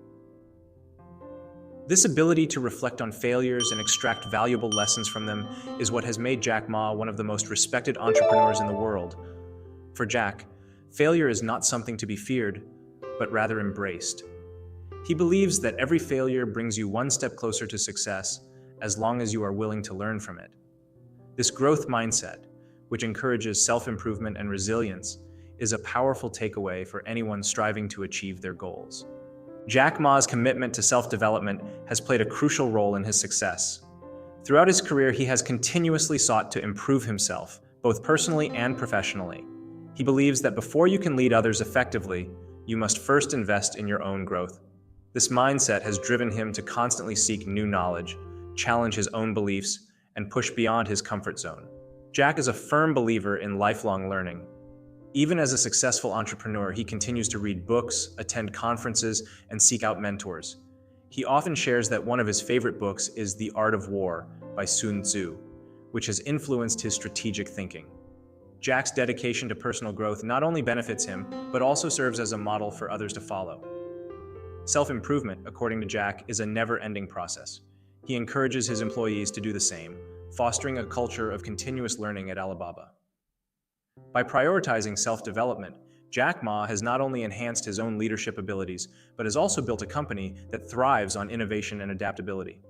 Speaker 6: This ability to reflect on failures and extract valuable lessons from them is what has made Jack Ma one of the most respected entrepreneurs in the world. For Jack, failure is not something to be feared, but rather embraced. He believes that every failure brings you one step closer to success, as long as you are willing to learn from it. This growth mindset, which encourages self-improvement and resilience, is a powerful takeaway for anyone striving to achieve their goals. Jack Ma's commitment to self-development has played a crucial role in his success. Throughout his career, he has continuously sought to improve himself, both personally and professionally. He believes that before you can lead others effectively, you must first invest in your own growth. This mindset has driven him to constantly seek new knowledge, challenge his own beliefs, and push beyond his comfort zone. Jack is a firm believer in lifelong learning. Even as a successful entrepreneur, he continues to read books, attend conferences, and seek out mentors. He often shares that one of his favorite books is The Art of War by Sun Tzu, which has influenced his strategic thinking. Jack's dedication to personal growth not only benefits him, but also serves as a model for others to follow. Self-improvement, according to Jack, is a never-ending process. He encourages his employees to do the same, fostering a culture of continuous learning at Alibaba. By prioritizing self-development, Jack Ma has not only enhanced his own leadership abilities, but has also built a company that thrives on innovation and adaptability.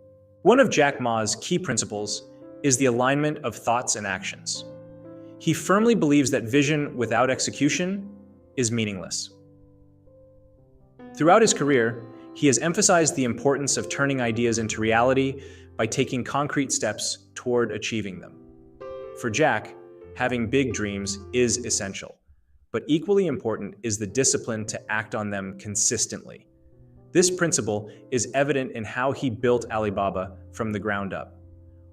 Speaker 6: One of Jack Ma's key principles is the alignment of thoughts and actions. He firmly believes that vision without execution is meaningless. Throughout his career, he has emphasized the importance of turning ideas into reality by taking concrete steps toward achieving them. For Jack, having big dreams is essential, but equally important is the discipline to act on them consistently. This principle is evident in how he built Alibaba from the ground up.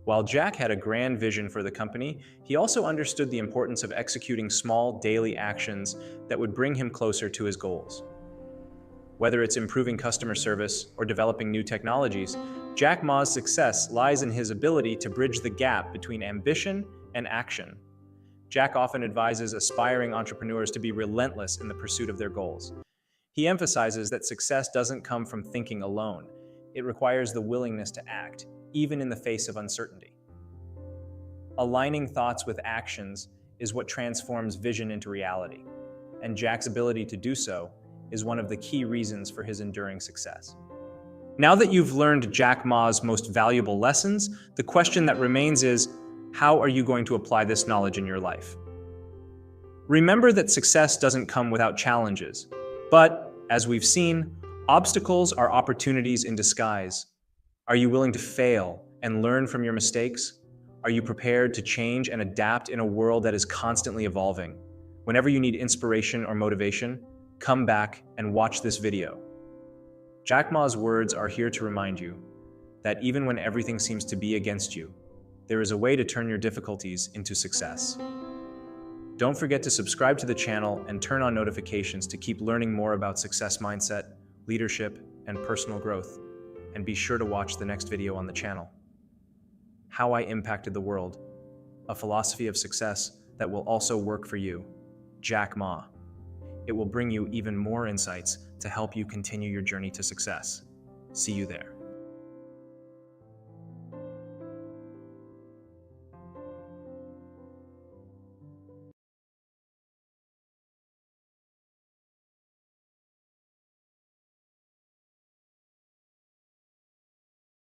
Speaker 6: While Jack had a grand vision for the company, he also understood the importance of executing small daily actions that would bring him closer to his goals. Whether it's improving customer service or developing new technologies, Jack Ma's success lies in his ability to bridge the gap between ambition and action. Jack often advises aspiring entrepreneurs to be relentless in the pursuit of their goals. He emphasizes that success doesn't come from thinking alone. It requires the willingness to act, even in the face of uncertainty. Aligning thoughts with actions is what transforms vision into reality, and Jack's ability to do so is one of the key reasons for his enduring success. Now that you've learned Jack Ma's most valuable lessons, the question that remains is, how are you going to apply this knowledge in your life? Remember that success doesn't come without challenges, but, as we've seen, obstacles are opportunities in disguise. Are you willing to fail and learn from your mistakes? Are you prepared to change and adapt in a world that is constantly evolving? Whenever you need inspiration or motivation, come back and watch this video. Jack Ma's words are here to remind you that even when everything seems to be against you, there is a way to turn your difficulties into success. Don't forget to subscribe to the channel and turn on notifications to keep learning more about success mindset, leadership, and personal growth. And be sure to watch the next video on the channel. How I Impacted the World, a philosophy of success that will also work for you, Jack Ma. It will bring you even more insights to help you continue your journey to success. See you there.